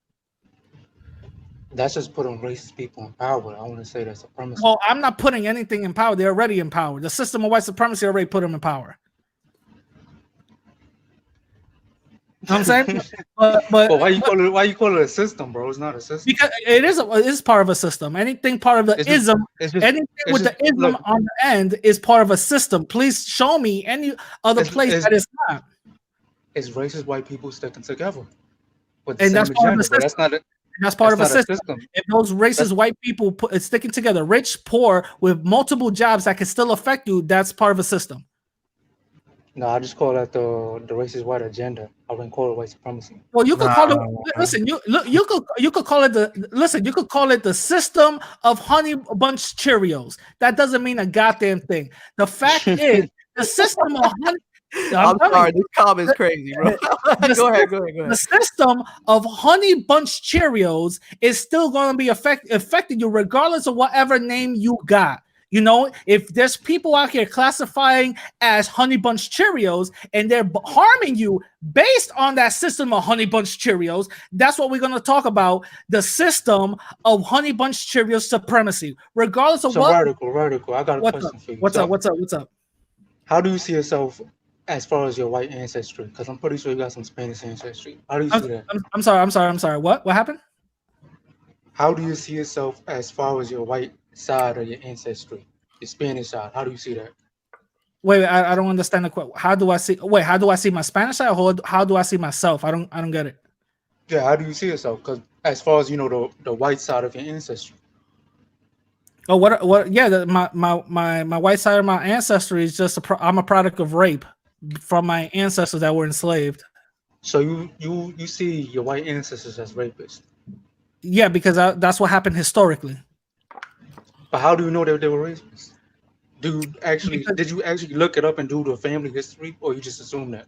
That's just putting racist people in power. I want to say that's supremacy. Well, I'm not putting anything in power. They're already in power. The system of white supremacy already put them in power. You know what I'm saying? But why you call it a system, bro? It's not a system. Because it is part of a system. Anything part of the anything with the ism on the end is part of a system. Please show me any other place that is not. It's racist white people sticking together. And that's part of a system. That's part of a system. If those racist white people sticking together, rich, poor, with multiple jobs that can still affect you, that's part of a system. No, I just call that the racist white agenda. I wouldn't call it white supremacy. Well, you could call it. Listen, you could call it You could call it the system of Honey Bunch Cheerios. That doesn't mean a goddamn thing. The fact is, the system of Honey. I'm sorry, this comment is crazy, bro. Go ahead. The system of Honey Bunch Cheerios is still going to be affecting you regardless of whatever name you got. You know, if there's people out here classifying as Honey Bunch Cheerios and they're harming you based on that system of Honey Bunch Cheerios, that's what we're going to talk about, the system of Honey Bunch Cheerios supremacy. Regardless of what... Radical, I got a question for you. What's up? How do you see yourself as far as your white ancestry? Because I'm pretty sure you got some Spanish ancestry. How do you see that? I'm sorry. What happened? How do you see yourself as far as your white side of your ancestry, the Spanish side? How do you see that? Wait, I don't understand the question. How do I see my Spanish side, or how do I see myself? I don't get it. Yeah, how do you see yourself? Because as far as the white side of your ancestry. Oh, what? Yeah, my white side of my ancestry is just I'm a product of rape from my ancestors that were enslaved. So you see your white ancestors as rapists? Yeah, because that's what happened historically. But how do you know that they were rapists? Did you actually look it up and do the family history, or you just assume that?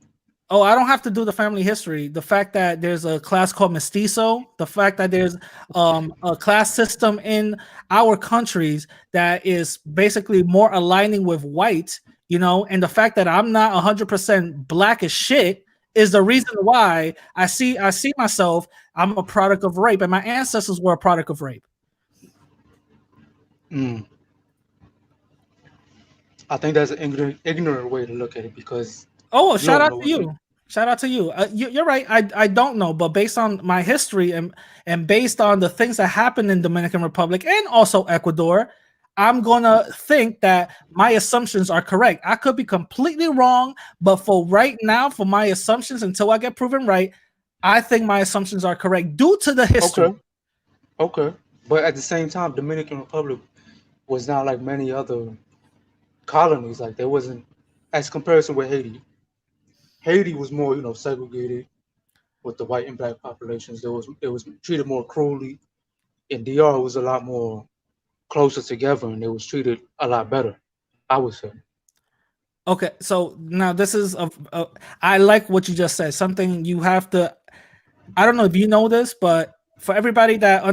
Oh, I don't have to do the family history. The fact that there's a class called mestizo, the fact that there's a class system in our countries that is basically more aligning with white, and the fact that I'm not 100% black as shit is the reason why I see myself. I'm a product of rape, and my ancestors were a product of rape. I think that's an ignorant way to look at it, because shout out to you. You're right. I don't know, but based on my history and based on the things that happened in Dominican Republic and also Ecuador, I'm gonna think that my assumptions are correct. I could be completely wrong, but for right now, for my assumptions, until I get proven right, I think my assumptions are correct due to the history. Okay. Okay. But at the same time, Dominican Republic was not like many other colonies. Like there wasn't, as comparison with Haiti. Haiti was more, segregated with the white and black populations. It was treated more cruelly. In DR, it was a lot more closer together, and it was treated a lot better. I would say. Okay, so now this is I like what you just said. Something you have to. I don't know if you know this, but for everybody that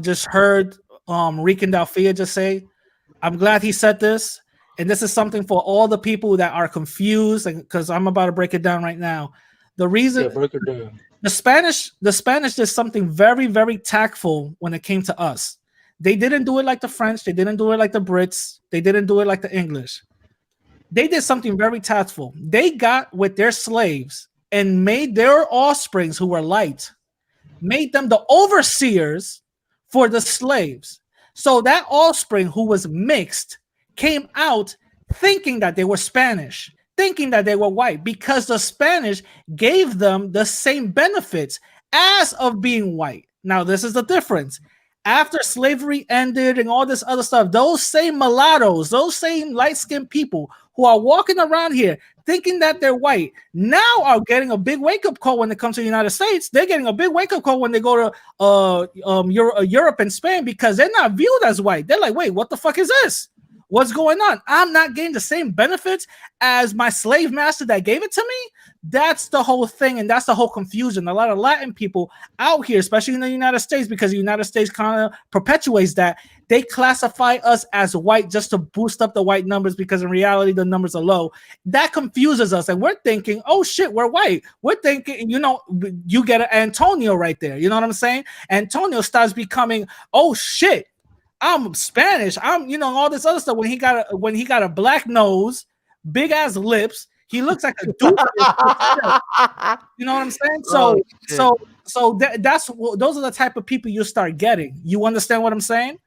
just heard Ricandelphia just say, I'm glad he said this, and this is something for all the people that are confused, because I'm about to break it down right now. The reason Yeah, break it down. the Spanish did something very, very tactful when it came to us. They didn't do it like the French. They didn't do it like the Brits. They didn't do it like the English. They did something very tactful. They got with their slaves and made their offsprings who were light, made them the overseers for the slaves. So that offspring who was mixed came out thinking that they were Spanish, thinking that they were white, because the Spanish gave them the same benefits as of being white. Now, this is the difference. After slavery ended and all this other stuff, those same mulattoes, those same light-skinned people who are walking around here thinking that they're white now are getting a big wake-up call when it comes to the United States. They're getting a big wake-up call when they go to Europe and Spain, because they're not viewed as white. They're like, wait, what the fuck is this? What's going on? I'm not getting the same benefits as my slave master that gave it to me. That's the whole thing, and that's the whole confusion. A lot of Latin people out here, especially in the United States, because the United States kind of perpetuates that, they classify us as white just to boost up the white numbers, because in reality the numbers are low. That confuses us, and we're thinking, oh shit, we're white. We're thinking, you get an Antonio right there. You know what I'm saying? Antonio starts becoming, oh shit, I'm Spanish. I'm, all this other stuff. When he got a black nose, big ass lips, he looks like a dude. You know what I'm saying? Those are the type of people you start getting. You understand what I'm saying?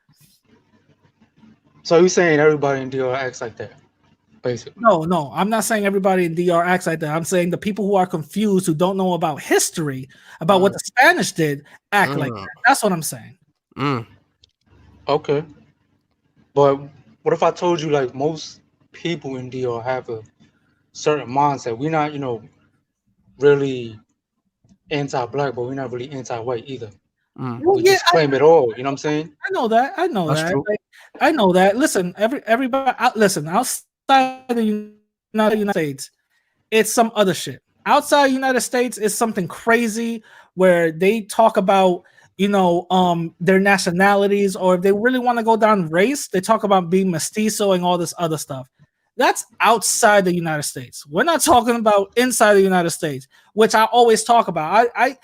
So you're saying everybody in DR acts like that, basically? No, I'm not saying everybody in DR acts like that. I'm saying the people who are confused, who don't know about history, about what the Spanish did, act like that. That's what I'm saying. Okay. But what if I told you, like, most people in DR have a certain mindset? We're not, really anti-black, but we're not really anti-white either. We just claim it all. You know what I'm saying? I know that. That's true. I know that. Listen, everybody. Listen, outside the United States, it's some other shit. Outside the United States, it's something crazy where they talk about, their nationalities, or if they really want to go down race, they talk about being mestizo and all this other stuff. That's outside the United States. We're not talking about inside the United States, which I always talk about. I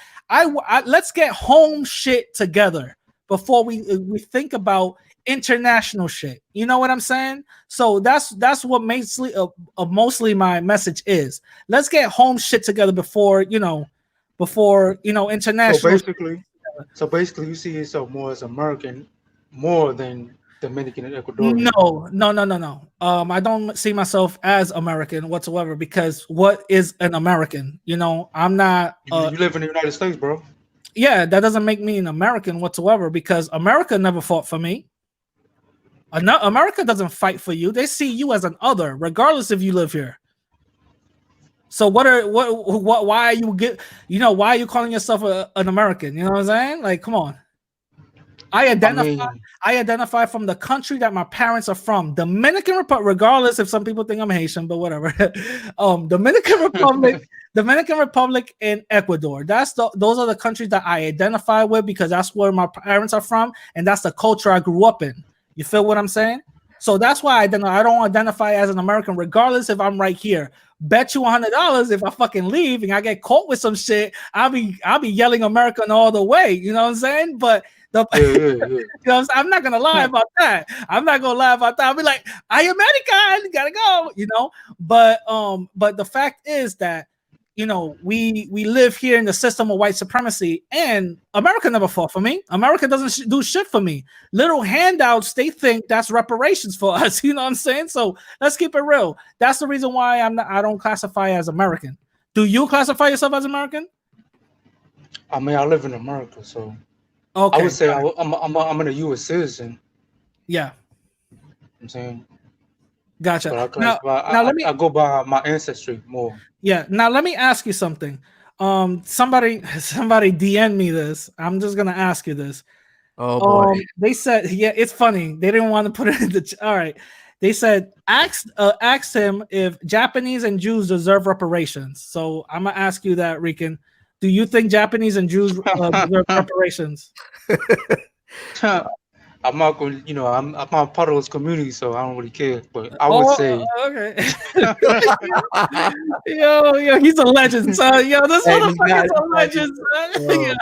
let's get home shit together before we think about international shit. You know what I'm saying? So that's what mostly my message is. Let's get home shit together before international. So basically, you see yourself more as American, more than Dominican and Ecuadorian. No. I don't see myself as American whatsoever, because what is an American? I'm not. You live in the United States, bro. Yeah, that doesn't make me an American whatsoever, because America never fought for me. America doesn't fight for you. They see you as an other, regardless if you live here. So why are you calling yourself an American? You know what I'm saying? Like, come on. I identify from the country that my parents are from, Dominican Republic. Regardless if some people think I'm Haitian, but whatever. Dominican Republic, and Ecuador. Those are the countries that I identify with, because that's where my parents are from, and that's the culture I grew up in. You feel what I'm saying? So that's why I don't identify as an American, regardless if I'm right here. Bet you $100 if I fucking leave and I get caught with some shit, I'll be yelling American all the way. You know what I'm saying? But I'm not gonna lie about that. I'll be like, I American, gotta go. But the fact is that we live here in the system of white supremacy, and America never fought for me. America doesn't do shit for me. Little handouts, they think that's reparations for us. You know what I'm saying? So let's keep it real. That's the reason why I don't classify as American. Do you classify yourself as American? I mean, I live in America, so Okay. I would say I'm a U.S. citizen. Yeah. I'm saying. Gotcha. But I go by my ancestry more. Yeah. Now let me ask you something. Somebody DM me this. I'm just gonna ask you this. Oh boy. They said, yeah, it's funny. They didn't want to put it in the. All right. They said ask him if Japanese and Jews deserve reparations. So I'm gonna ask you that, Rican. Do you think Japanese and Jews deserve reparations? I'm not going. I'm not part of those communities, so I don't really care. But I would say, okay. yo, he's a legend, son. Yo, this motherfucker's a legend, son.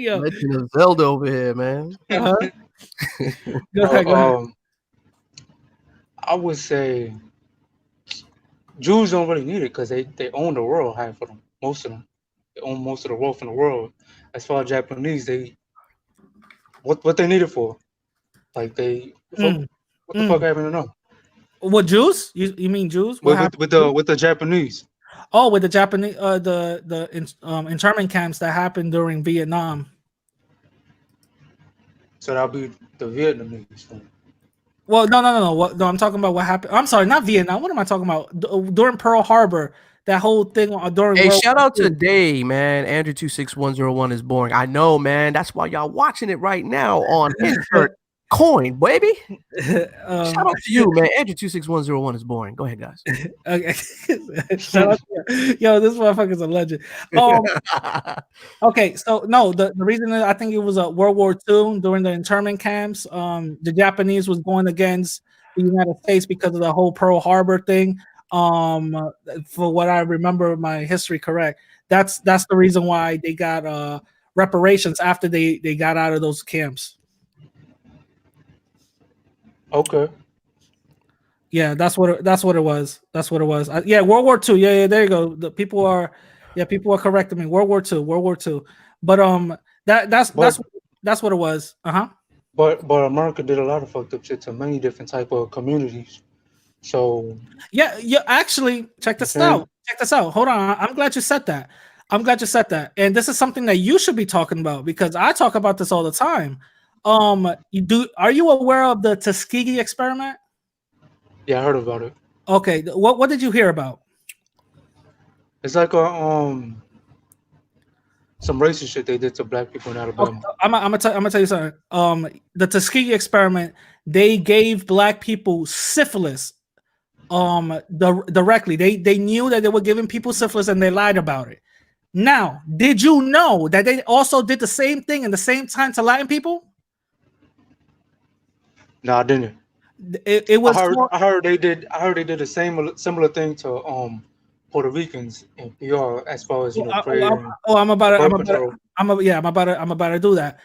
Yo. Legend of Zelda over here, man. Uh-huh. Go ahead. I would say Jews don't really need it because they own the world, half of them, most of them. They own most of the wealth in the world. As far as Japanese, what they need it for? Like what the fuck happened to them? What Jews? You mean Jews? With the Japanese? Oh, with the Japanese, the internment camps that happened during Vietnam. So that'll be the Vietnamese thing. Well, no. No, I'm talking about what happened. I'm sorry, not Vietnam. What am I talking about? During Pearl Harbor, that whole thing during. Hey, shout out to Day, man. Andrew 26101 is boring. I know, man. That's why y'all watching it right now on Insert Coin, baby. Shout out to you, man. Andrew 26101 is boring. Go ahead, guys. Okay. Shout out to you. Yo, this motherfucker's a legend. Okay, so no, the reason that I think it was World War II during the internment camps. The Japanese was going against the United States because of the whole Pearl Harbor thing. For what I remember, my history correct, that's the reason why they got reparations after they got out of those camps. Okay. Yeah, that's what it was. That's what it was. Yeah, World War II. Yeah, there you go. The people are correcting me. World War II. But that's what it was. But America did a lot of fucked up shit to many different type of communities. So yeah. Actually, check this out. Hold on. I'm glad you said that. And this is something that you should be talking about because I talk about this all the time. Are you aware of the Tuskegee experiment? Yeah, I heard about it. Okay, what did you hear about? It's like some racist shit they did to black people in Alabama. I'm gonna tell you something. The Tuskegee experiment, they gave black people syphilis. Directly, they knew that they were giving people syphilis and they lied about it. Now, did you know that they also did the same thing in the same time to Latin people? No, I didn't. It was. I heard they did the similar thing to Puerto Ricans in PR as far as prayer. I'm about to do that.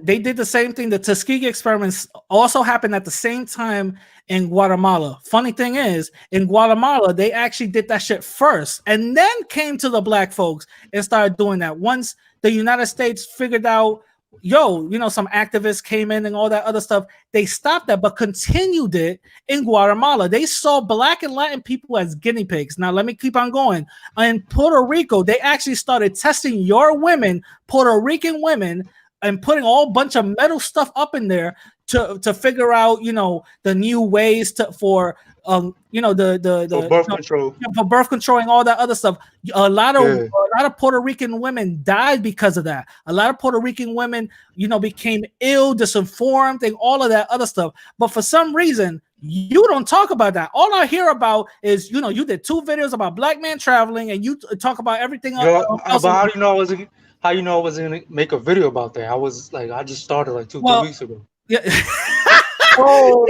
They did the same thing. The Tuskegee experiments also happened at the same time in Guatemala. Funny thing is, in Guatemala, they actually did that shit first and then came to the black folks and started doing that. Once the United States figured out, some activists came in and all that other stuff, they stopped that, but continued it in Guatemala. They saw black and Latin people as guinea pigs. Now, let me keep on going. In Puerto Rico, they actually started testing your women, Puerto Rican women, and putting all bunch of metal stuff up in there to figure out, the new ways for birth control, for birth control and all that other stuff. A lot of Puerto Rican women died because of that. A lot of Puerto Rican women, became ill, disinformed, and all of that other stuff. But for some reason, you don't talk about that. All I hear about is, you did 2 videos about black man traveling, and you talk about everything else. But how do you know I was gonna make a video about that? I just started 2-3 weeks ago. Yeah. Yo,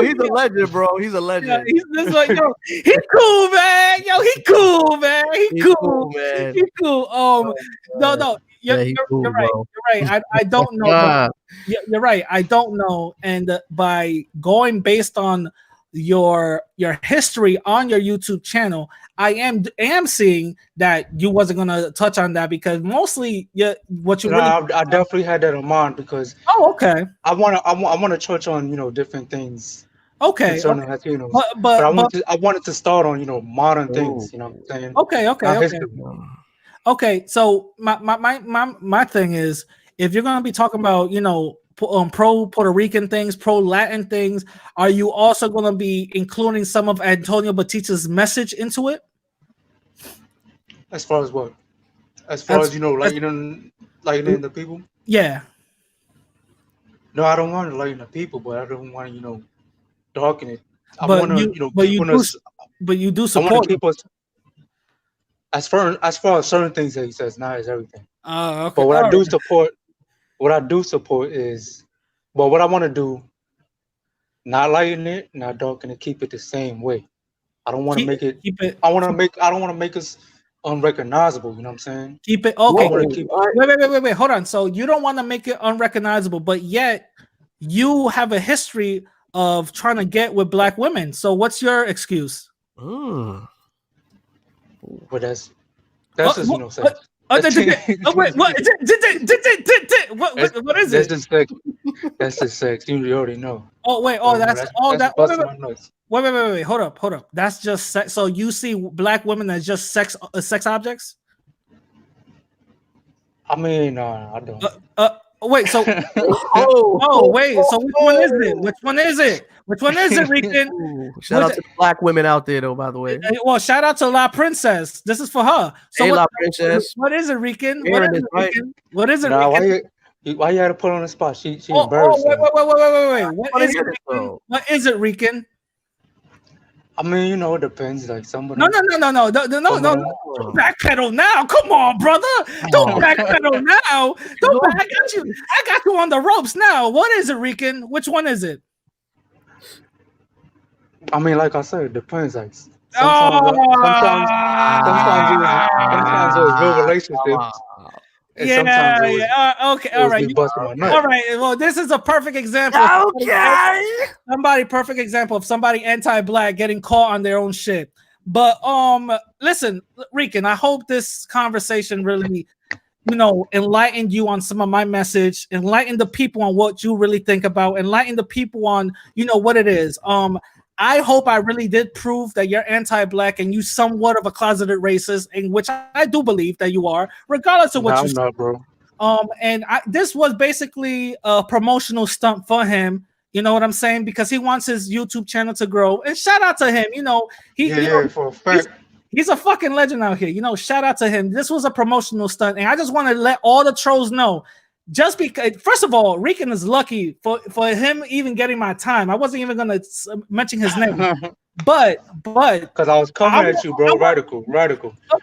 he's a legend, bro. He's a legend. Yeah, he's just like, he's cool, man. He cool, man. He cool, man. He cool. No. You're right. You're right. I don't know. You're right. I don't know. And by going based on your history on your YouTube channel, I am seeing that you wasn't gonna touch on that because mostly what you No, really. I definitely had that in mind because Oh, okay, I wanna touch on different things okay, concerning Latinos, but but but but I wanted to start on modern Oh. things. You know what I'm saying? okay, okay, Not okay. history. Okay, so my thing is, if you're gonna be talking about pro Puerto Rican things, pro Latin things, are you also gonna be including some of Antonio Batista's message into it? As far as what? As far As, as as lighting the people. yeah, No, I don't want to lighten the people, but I don't want to darken it. I but want to you but keep you on do us. but you do I want to support him. keep us as far as certain things that he says, not as everything. Okay, But all right. what I do support is, but what I want to do, not lighten it, not darken it, keep it the same way. I don't want to Keep make it. keep it I don't want to make us unrecognizable. You know what I'm saying? keep it I okay. want Whoa, to keep. what? Wait. Hold on. So you don't want to make it unrecognizable, but yet you have a history of trying to get with black women. So what's your excuse? Mm. But that's just What? sex. That's, Wait, what? What is that's it? just sex. That's just sex. You already know. Oh wait, You oh already know. that's all That's that. busting my nuts. Wait. Hold up. That's just sex. So you see black women as just sex objects? I mean, I don't. Wait. So Oh, wait. So which one is it? Which one is it? Which one is it, Rican? Ooh, shout out to the black women out there, though. By the way, Well, shout out to La Princess. This is for her. So hey, La Princess, what is it, Rican? What hearing is this, it, right? Rican? What is it, Nah, Rican? why you had to put her on the spot? She Oh, embarrassing me. wait. I What want to is hear it, this, Rican? though. What is it, Rican? I mean, it depends. Like some of No. them, some of them. Don't backpedal now. Come on, brother. Don't Oh, backpedal now. go I got you. I got you on the ropes now. What is it, Rican? Which one is it? I mean, like I said, it depends. Like sometimes it was real relationships, and sometimes Okay, it all was right. me busting my All nut. right. Well, this is a perfect example. Okay. Perfect example of somebody anti-black getting caught on their own shit. But listen, Rican, I hope this conversation really enlightened you on some of my message, enlighten the people on what you really think about, enlighten the people on what it is. I hope I really did prove that you're anti-black and you somewhat of a closeted racist, in which I do believe that you are, regardless of what Nah, you I'm not, bro. and this was basically a promotional stunt for him. You know what I'm saying? Because he wants his YouTube channel to grow. And shout out to him. Yeah, for a fact. He's a fucking legend out here. Shout out to him. This was a promotional stunt. And I just want to let all the trolls know. Just because, first of all, Rican is lucky for him even getting my time. I wasn't even going to mention his name. But Because I was coming at you, bro. Radical.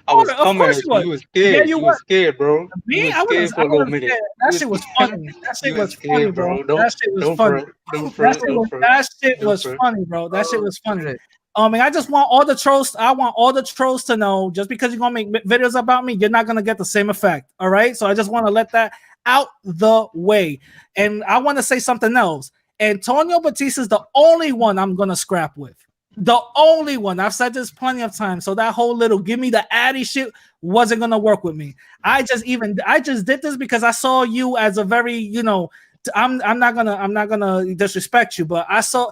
I was coming at you. You was scared. Yeah, you was scared, bro. Me, You was I scared for a little minute. That shit was funny. That shit was funny, bro. Don't That shit was funny. That shit was funny, bro. That shit was funny. And I just want all the trolls. I want all the trolls to know, just because you're gonna make videos about me, you're not gonna get the same effect. All right. So I just want to let that out the way. And I want to say something else. Antonio Batista is the only one I'm gonna scrap with. The only one. I've said this plenty of times. So that whole little give me the addy shit wasn't gonna work with me. I just did this because I saw you as a very, I'm not gonna disrespect you, but I saw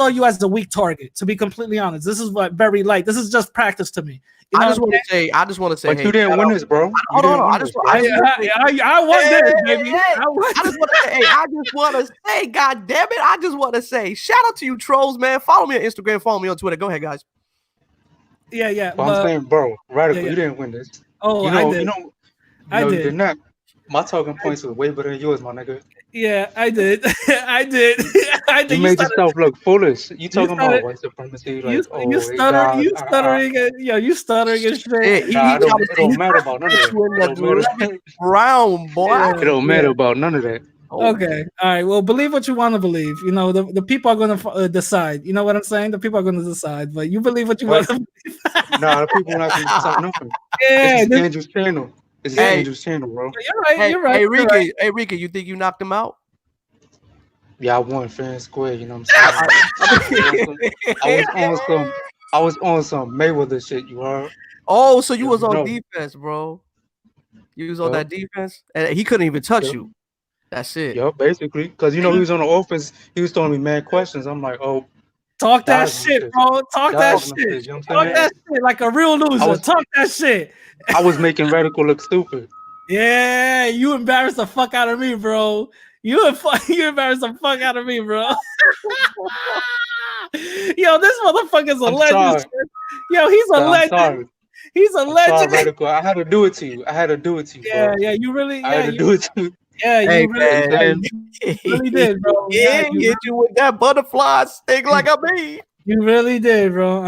you as the weak target, to be completely honest. This is what very light. This is just practice to me. I just want to say, but hey, you didn't win this, bro. Hold on. I won this, baby. I just want to say, hey, I just want to say, God damn it, I just want to say, shout out to you trolls, man. Follow me on Instagram, follow me on Twitter. Go ahead, guys. Yeah. But I'm saying, bro, Radical, you didn't win this. Oh, I did. You did not. My talking points were way better than yours, my nigga. Yeah, I did. I did. You made yourself look foolish. You talking about white supremacy? Like, you stuttering and shit. Nah, it don't matter about none of that. Brown boy. It don't matter about none of that. Okay, all right. Well, believe what you want to believe. The people are going to decide. You know what I'm saying? The people are going to decide. But you believe what you want to believe. Nah, the people are not going to decide nothing. Yeah, this is Andrew's channel. This is Andrew's channel, bro. You're right. Hey, Ricky, you think you knocked him out? Yeah, I won fair and square. You know what I'm saying? I was on some Mayweather shit. You heard? Oh, so you Yeah, was you on know. defense, bro. You was on Yup, that defense, and he couldn't even touch yup, you. That's it. yup, basically, because you know he was on the offense. He was throwing me mad questions. I'm like, oh, Talk that dodging them shit, shit, bro. Talk that dodging them shit. shit. You know what Talk I'm saying? that shit like a real I loser. was Talk that shit. I was making Radical look stupid. Yeah, you embarrassed the fuck out of me, bro. You embarrassed the fuck out of me, bro. Yo, this motherfucker's a I'm legend. sorry. Shit. Yo, he's a I'm legend. sorry. He's a I'm sorry, legend. Radical. I had to do it to you. I had to do it to you, Yeah, bro. yeah, you really, I yeah, had to you, do it to you. yeah, Hey you really, You know what man, I'm saying? you really did, bro. Yeah, yeah, hit you with that butterfly sting like I mean. you really did, bro.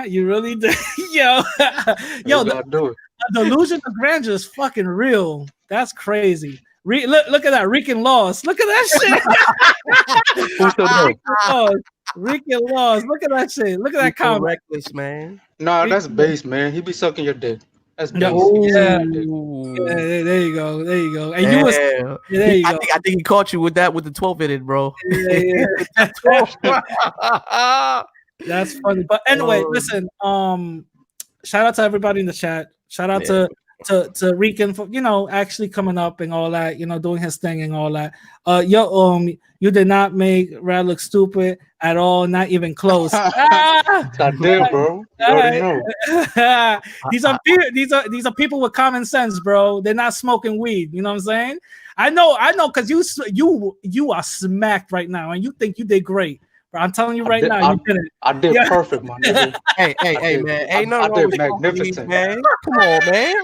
You really did. Yo, You yo, gotta do it. the delusion of grandeur is fucking real. That's crazy. Look at that. Rican Laws. Look at that shit. Who said that? Laws. Rican Laws. Look at that shit. Look at that Rico comment. reckless, man. Nah, that's Rican- base, man. He be sucking your dick. That's Yeah, base. He be sucking yeah, your dick. yeah, Ooh. there you go. There you go. And you was Yeah. there you I go. think he caught you with that with the 12 minute, bro. Yeah, Oh, that's funny. But anyway, listen. Shout out to everybody in the chat. Shout out yeah. to Rican for actually coming up and all that, doing his thing and all that. You did not make Rad look stupid at all, not even close. I did, bro. You already know. these are people with common sense, bro. They're not smoking weed. You know what I'm saying? I know, because you are smacked right now, and you think you did great. But I'm telling you right now, you didn't. I did Yeah. perfect, my nigga. Hey, did. man. Ain't I nothing wrong did with smoking weed, magnificent. man. Come on, man. Yo,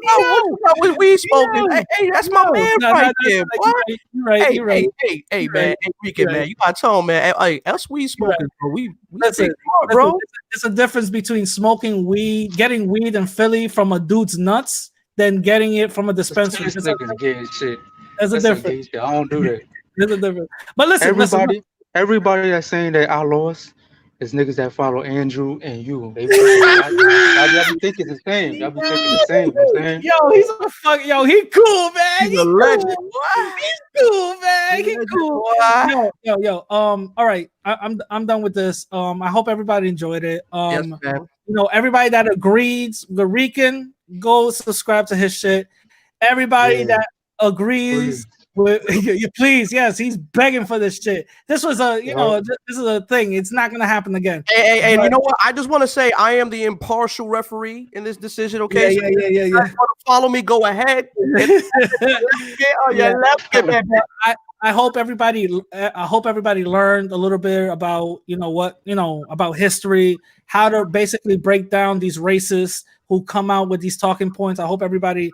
What's up with weed smoking? yo, Hey, that's my man no, right no, there, no, boy. you're right. You're right. Hey, You're man. right. Hey, Rican, You're man. right. You gotta tell him, man. Hey, us weed You're right. smokers, bro. We Listen, stay smart, bro. there's a difference between smoking weed, getting weed in Philly from a dude's nuts, than getting it from a dispensary. This nigga's gay as shit. There's a That's some difference. gay shit. I don't do that. There's a difference. But listen. Everybody that's saying they outlaws is niggas that follow Andrew and you. Y'all be thinking the same. Y'all be thinking the same. You know what I'm saying? Yo, he's a fuck. Yo, he cool, man. He's a legend, cool. boy. He's cool, man. He Legend, cool. boy. Yo. All right. I'm done with this. I hope everybody enjoyed it. Yes, man. Everybody that agrees with Rican, go subscribe to his shit. Everybody Yeah. that agrees with you, please, yes, he's begging for this shit. This was this is a thing. It's not gonna happen again. Hey, and you know what? I just want to say I am the impartial referee in this decision. Okay, Yeah. If you guys want to follow me, go ahead. I hope everybody learned a little bit about about history, how to basically break down these racists who come out with these talking points. I hope everybody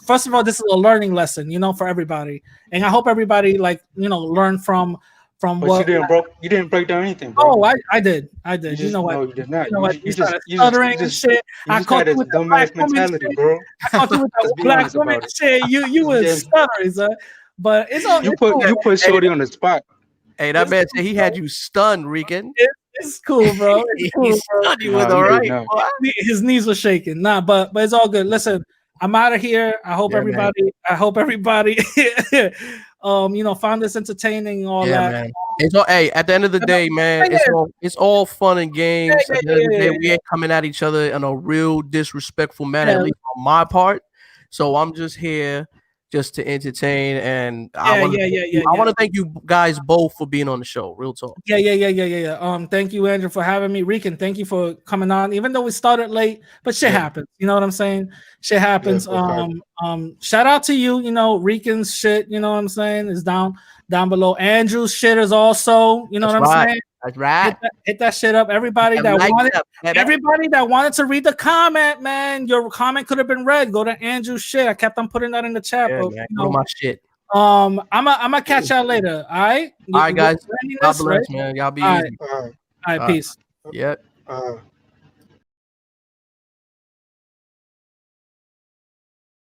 first of all, this is a learning lesson, for everybody, and I hope everybody learn from But what you didn't break down anything, bro. Oh, I did. You know what? No, you did not. You started stuttering and shit. I caught you with the dumbass mentality, bro. I caught you with the black woman shit. You was stuttering, sir. But it's all you put Shorty on the spot. Hey, that man said he had you stunned, Rican. It's cool, bro. It's cool, bro. You with all right. His knees were shaking. Nah, but it's all good. Listen, I'm out of here. I hope everybody found this entertaining and all that. Man. It's all, hey, at the end of the day, man, it's all fun and games. At the end of the day, we ain't coming at each other in a real disrespectful manner, at least on my part. So I'm just here just to entertain, and I want to thank you guys both for being on the show. Real talk. Yeah. Thank you, Andrew, for having me. Rican, thank you for coming on, even though we started late, but shit happens. You know what I'm saying? Shit happens. Shout out to you. Rican's shit. You know what I'm saying? Is down below. Andrew's shit is also. You know what I'm saying? That's right. Hit that shit up. Everybody that wanted to read the comment, man, your comment could have been read. Go to Andrew's shit. I kept on putting that in the chat. Yeah, but, man. My shit. I'm gonna catch y'all later. All right. All right, guys. God bless, man. Y'all be easy. All right. Peace. Yep.